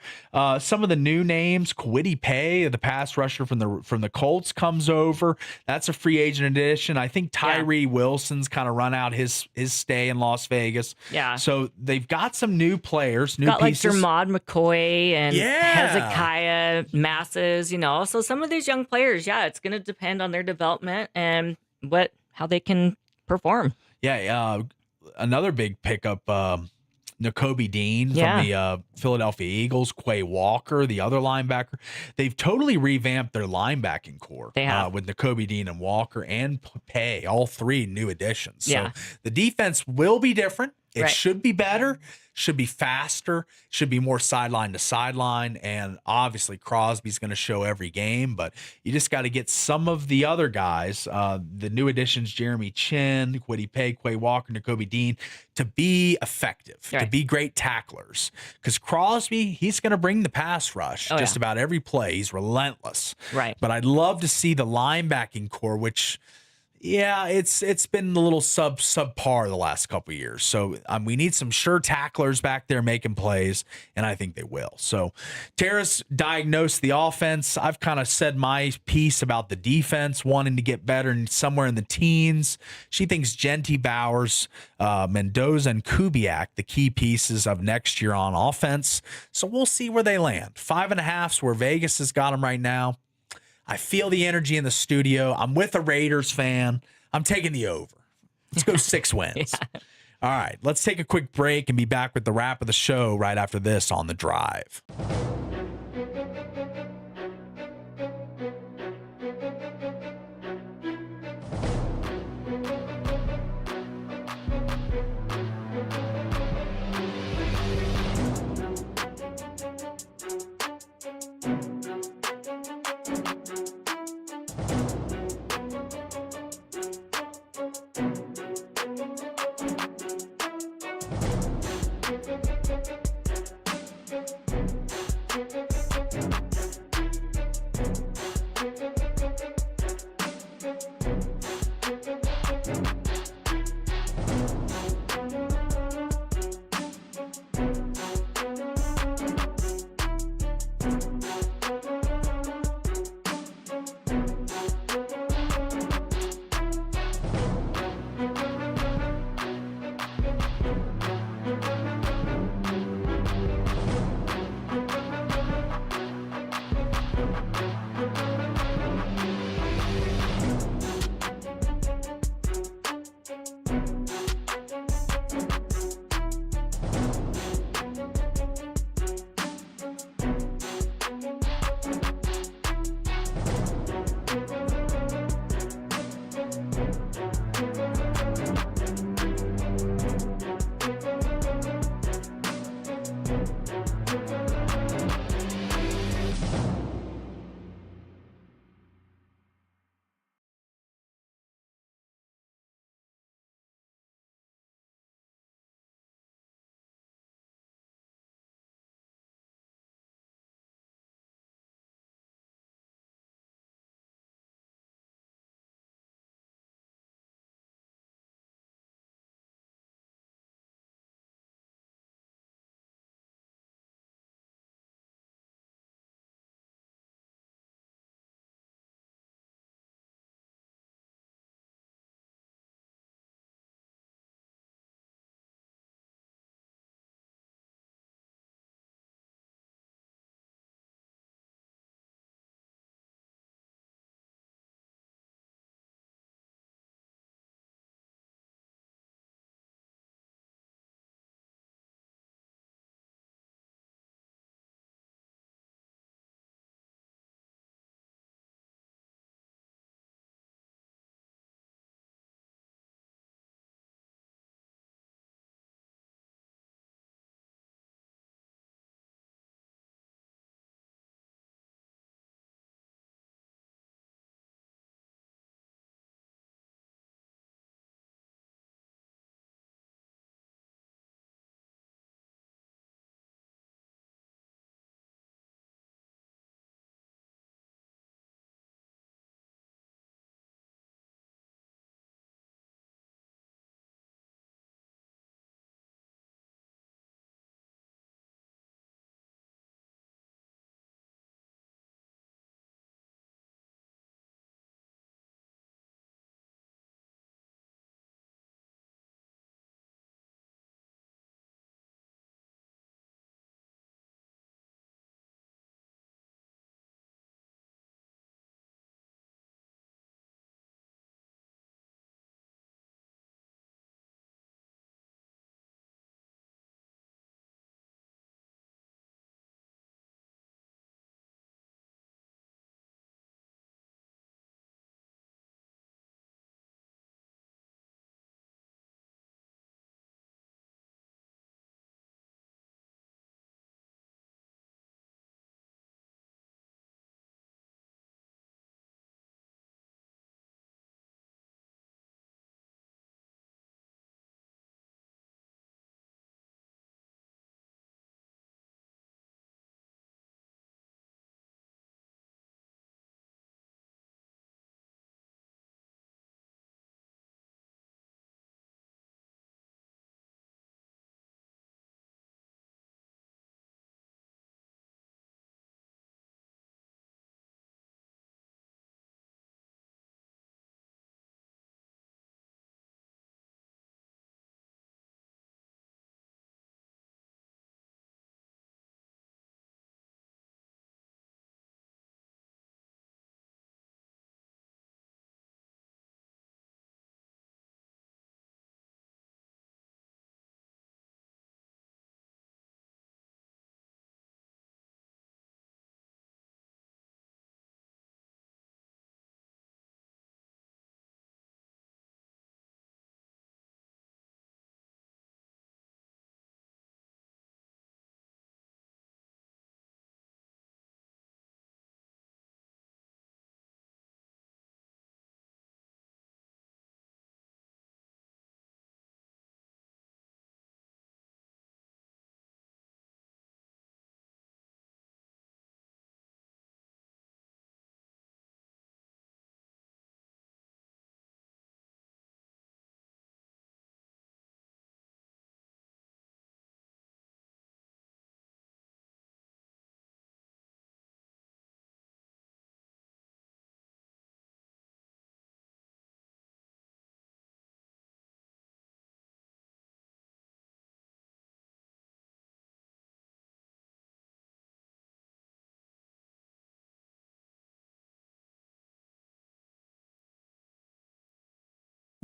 Some of the new names, Kwity Paye, the pass rusher from the Colts, comes over. That's a free agent addition. I think Tyree Wilson's kind of run out his stay in Las Vegas. Yeah. So they've got some new players, new got pieces. Like Dermod McCoy and Hezekiah Masses, So some of these young players, it's going to depend on their development and how they can perform. Yeah, another big pickup, Nakobe Dean from the Philadelphia Eagles, Quay Walker, the other linebacker. They've totally revamped their linebacking core. They have. With Nakobe Dean and Walker and Pay, all three new additions. Yeah. So the defense will be different. It Right. should be better, should be faster, should be more sideline to sideline. And obviously Crosby's going to show every game, but you just got to get some of the other guys, the new additions, Jeremy Chin, Kwity Paye, Quay Walker, Nakobe Dean, to be effective, to be great tacklers. Because Crosby, he's going to bring the pass rush just about every play. He's relentless. Right. But I'd love to see the linebacking core, which – yeah, it's been a little subpar the last couple of years. So we need some sure tacklers back there making plays, and I think they will. So Tara's diagnosed the offense. I've kind of said my piece about the defense, wanting to get better and somewhere in the teens. She thinks Genty, Bowers, Mendoza, and Kubiak, the key pieces of next year on offense. So we'll see where they land. 5.5's where Vegas has got them right now. I feel the energy in the studio. I'm with a Raiders fan. I'm taking the over. Let's go 6 wins. All right, let's take a quick break and be back with the wrap of the show right after this on The Drive.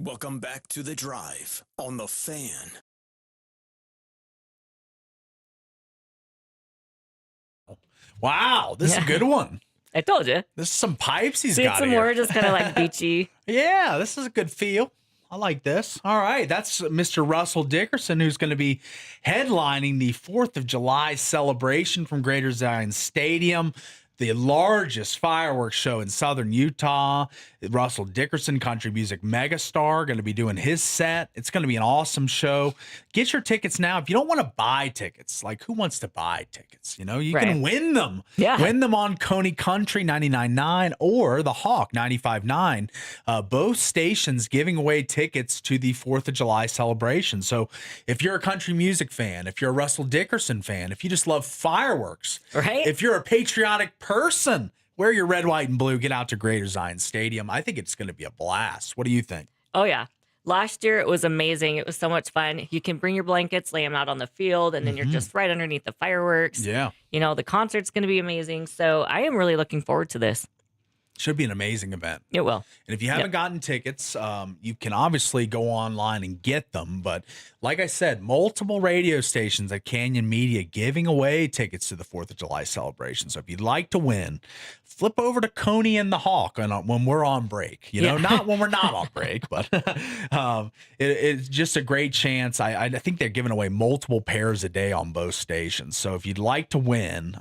Welcome back to The Drive on The Fan. Wow, this is a good one. I told you. This is some pipes he's See, got it's some here. more just kind of like beachy. Yeah, this is a good feel. I like this. All right, that's Mr. Russell Dickerson, who's going to be headlining the 4th of July celebration from Greater Zion Stadium, the largest fireworks show in southern Utah. Russell Dickerson, country music megastar, going to be doing his set. It's going to be an awesome show. Get your tickets now. If you don't want to buy tickets, like who wants to buy tickets? You know, you can win them. Yeah. Win them on Coney Country 99.9 or the Hawk 95.9. Both stations giving away tickets to the 4th of July celebration. So if you're a country music fan, if you're a Russell Dickerson fan, if you just love fireworks, right? If you're a patriotic person, wear your red, white, and blue. Get out to Greater Zion Stadium. I think it's going to be a blast. What do you think? Oh, yeah. Last year, it was amazing. It was so much fun. You can bring your blankets, lay them out on the field, and then you're just right underneath the fireworks. Yeah. You know, the concert's going to be amazing. So I am really looking forward to this. Should be an amazing event. It will. And if you haven't gotten tickets, you can obviously go online and get them. But like I said, multiple radio stations at Canyon Media giving away tickets to the 4th of July celebration. So if you'd like to win, flip over to Coney and the Hawk when we're on break. You know, not when we're not on break, but it's just a great chance. I think they're giving away multiple pairs a day on both stations. So if you'd like to win,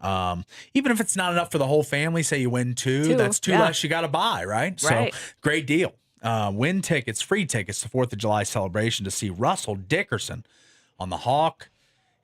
even if it's not enough for the whole family, say you win two, that's two less you got to buy, right? So great deal. Win tickets, free tickets to 4th of July celebration to see Russell Dickerson on the Hawk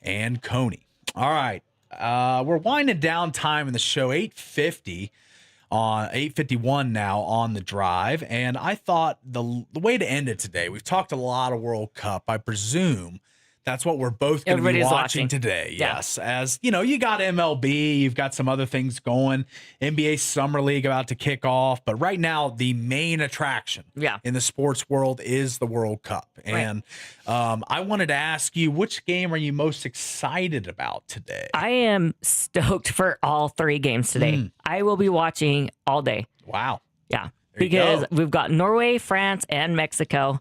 and Coney. All right. We're winding down time in the show, 8:51 now on the drive. And I thought the way to end it today, we've talked a lot of World Cup. I presume that's what we're both going to be watching today. Yeah. Yes. As you know, you got MLB, you've got some other things going. NBA Summer League about to kick off. But right now, the main attraction in the sports world is the World Cup. And I wanted to ask you, which game are you most excited about today? I am stoked for all 3 games today. I will be watching all day. Wow. Yeah. Because we've got Norway, France, and Mexico.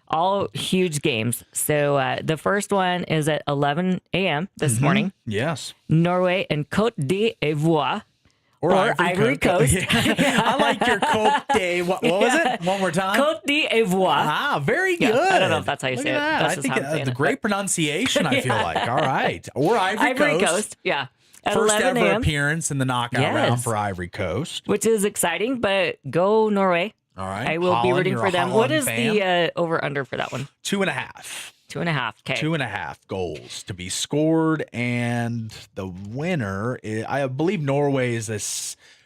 All huge games. So the first one is at 11 a.m. this morning. Yes. Norway and Côte d'Ivoire. Or Ivory Coast. I like your Côte d'Ivoire. What was it? One more time. Côte d'Ivoire. Ah, very good. I don't know if that's how you Look say at it. that. That's I just think how I'm saying the it, great pronunciation, I feel like. All right. Or Ivory Coast. Yeah. At First 11 ever a.m. appearance in the knockout round for Ivory Coast. Which is exciting, but go Norway. All right. I will be rooting for them. What is fan? the over-under for that one? 2.5. 2.5. Okay. 2.5 goals to be scored. And the winner, I believe Norway is a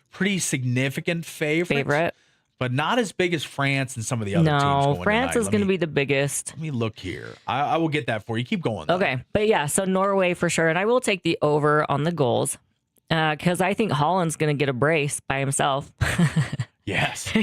pretty significant favorite. But not as big as France and some of the other teams going No, France tonight. is going to be the biggest. Let me look here. I will get that for you. Keep going, though. Okay. But yeah, so Norway for sure. And I will take the over on the goals because I think Holland's going to get a brace by himself. Yes.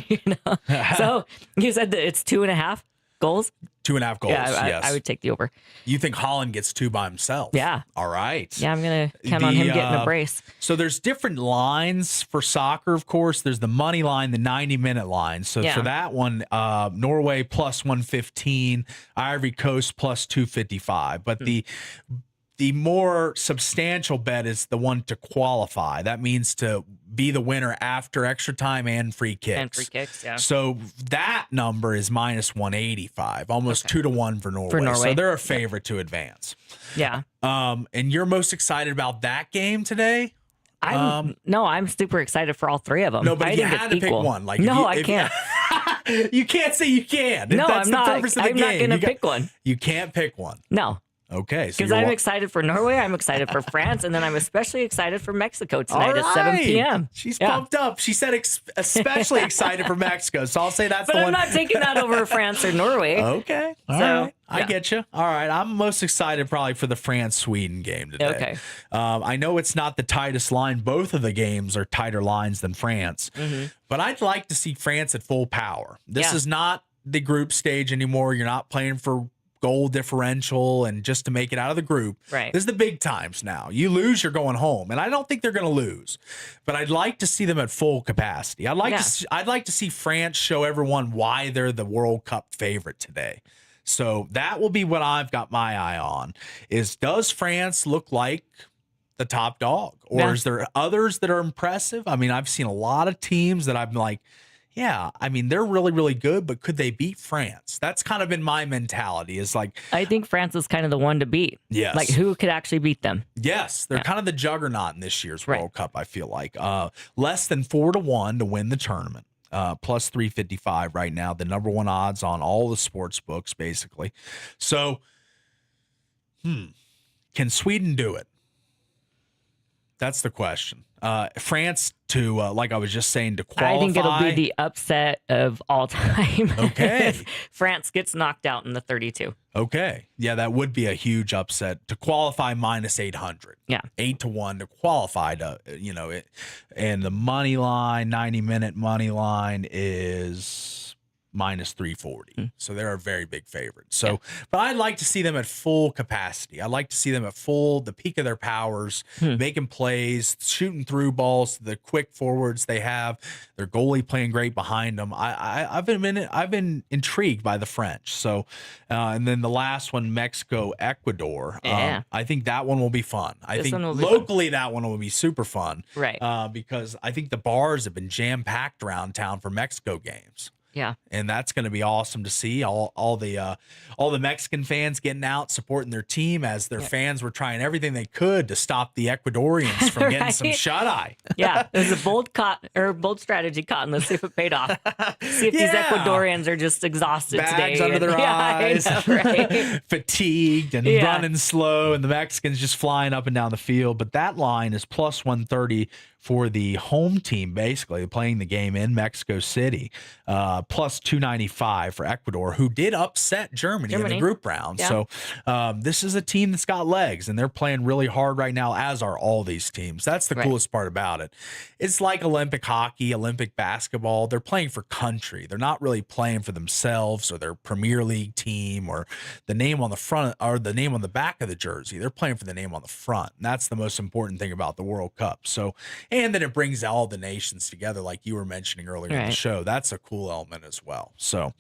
So you said that it's 2.5 goals? 2.5 goals, yes. I would take the over. You think Holland gets 2 by himself? Yeah. All right. Yeah, I'm going to count on him getting a brace. So there's different lines for soccer, of course. There's the money line, the 90-minute line. So for that one, Norway plus 115, Ivory Coast plus 255. But the more substantial bet is the one to qualify. That means to be the winner after extra time and free kicks. And free kicks, yeah. So that number is minus 185, almost 2-1 for Norway. So they're a favorite to advance. Yeah. And you're most excited about that game today? I'm super excited for all 3 of them. No, but I you think had it's to equal. pick one. Like I can't. You can't say you can. No, That's I'm the not. purpose of the I'm game. not going to pick one. You can't pick one. No. Okay. Because I'm excited for Norway, I'm excited for France, and then I'm especially excited for Mexico tonight at 7 p.m. She's pumped up. She said especially excited for Mexico, so I'll say that's the one. But I'm not taking that over France or Norway. Okay. All right. I get you. All right. I'm most excited probably for the France-Sweden game today. Okay. I know it's not the tightest line. Both of the games are tighter lines than France. But I'd like to see France at full power. This is not the group stage anymore. You're not playing for goal differential and just to make it out of the group. Right. This is the big times now. You lose, you're going home. And I don't think they're going to lose. But I'd like to see them at full capacity. I'd like to see France show everyone why they're the World Cup favorite today. So that will be what I've got my eye on, is does France look like the top dog? Or is there others that are impressive? I mean, I've seen a lot of teams that I'm like, yeah, I mean, they're really, really good, but could they beat France? That's kind of been my mentality, is like, I think France is kind of the one to beat. Yes. Like, who could actually beat them? Yes, they're kind of the juggernaut in this year's World Cup, I feel like. Less than 4-1 to win the tournament. Plus 355 right now, the number one odds on all the sports books, basically. So, can Sweden do it? That's the question. France to, like I was just saying, to qualify. I think it'll be the upset of all time. Okay. If France gets knocked out in the 32. Okay. Yeah, that would be a huge upset to qualify minus 800. Yeah. 8-1 to qualify to, and the money line, 90-minute money line is minus 340. So they're a very big favorite. So, but I'd like to see them at full capacity. I'd like to see them at the peak of their powers, making plays, shooting through balls, the quick forwards they have, their goalie playing great behind them. I've been intrigued by the French. So, and then the last one, Mexico, Ecuador. I think that one will be fun. I think locally that one will be super fun. Right. Because I think the bars have been jam-packed around town for Mexico games. Yeah. And that's going to be awesome to see all the Mexican fans getting out, supporting their team as their fans were trying everything they could to stop the Ecuadorians from getting some shut-eye. Yeah. It was a bold strategy, Cotton. Let's see if it paid off. See if these Ecuadorians are just exhausted Bags today. under their eyes, I know, right? fatigued and running slow, and the Mexicans just flying up and down the field. But that line is plus 130 for the home team, basically playing the game in Mexico City, plus 295 for Ecuador, who did upset Germany in the group round. Yeah. So this is a team that's got legs, and they're playing really hard right now, as are all these teams. That's the coolest part about it. It's like Olympic hockey, Olympic basketball. They're playing for country. They're not really playing for themselves or their Premier League team or the name on the front or the name on the back of the jersey. They're playing for the name on the front. And that's the most important thing about the World Cup. So, and then it brings all the nations together, like you were mentioning earlier in the show. That's a cool element as well. So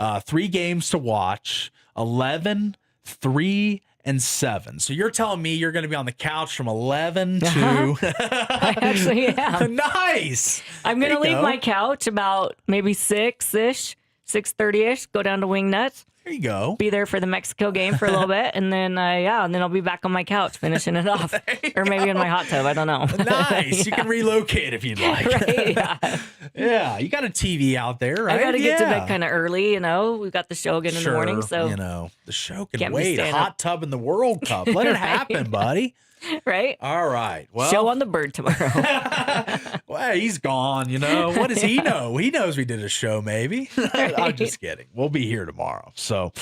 3 games to watch, 11, 3, and 7. So you're telling me you're going to be on the couch from 11 to... I actually am. Nice. I'm going to leave my couch about maybe 6-ish, 6:30-ish, go down to Wingnuts. There you go. Be there for the Mexico game for a little bit, and then and then I'll be back on my couch finishing it off, or maybe in my hot tub. I don't know. Nice. You can relocate if you'd like. Right, yeah. You got a TV out there, right? I got to get to bed kind of early. We've got the show again in the morning, so the show can can't wait. Hot tub in the World Cup. Let it happen, buddy. Right? All right. Well, show on the bird tomorrow. Well, he's gone, What does he know? He knows we did a show, maybe. I'm just kidding. We'll be here tomorrow. So,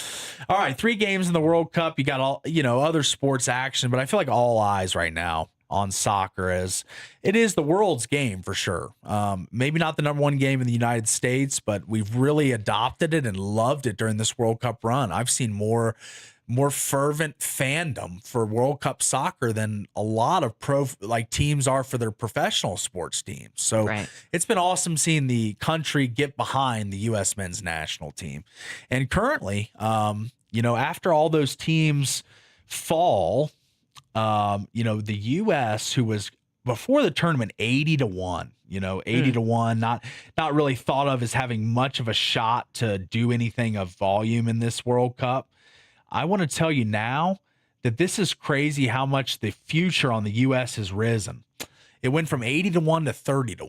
all right, 3 games in the World Cup. You got all, other sports action, but I feel like all eyes right now on soccer, as it is the world's game for sure. Maybe not the number one game in the United States, but we've really adopted it and loved it during this World Cup run. I've seen more fervent fandom for World Cup soccer than a lot of teams are for their professional sports teams. So it's been awesome seeing the country get behind the U.S. men's national team. And currently, after all those teams fall, the U.S., who was before the tournament 80-1, 80-1, not really thought of as having much of a shot to do anything of volume in this World Cup. I want to tell you now that this is crazy how much the future on the U.S. has risen. It went from 80-1 to 30-1,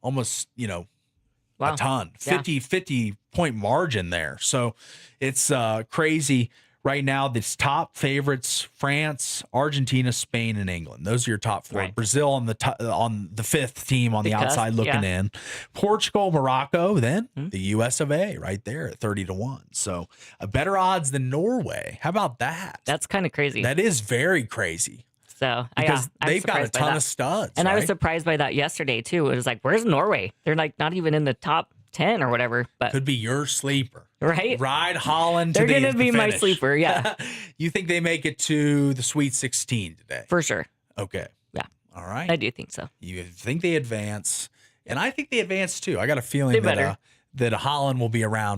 almost, a ton, 50 point margin there. So it's crazy. Right now, this top favorites: France, Argentina, Spain, and England. Those are your top 4. Right. Brazil on the 5th team on the outside looking in. Portugal, Morocco, then the US of A right there at 30-1. So better odds than Norway. How about that? That's kind of crazy. That is very crazy. So because they've got a ton of studs. And I was surprised by that yesterday too. It was like, where's Norway? They're like not even in the top 10 or whatever. But Could be your sleeper. Right? Ride Holland They're to going to be my finish. sleeper. Yeah. You think they make it to the Sweet 16 today? For sure. Okay. Yeah. All right. I do think so. You think they advance, and I think they advance too. I got a feeling They that better. that Holland will be around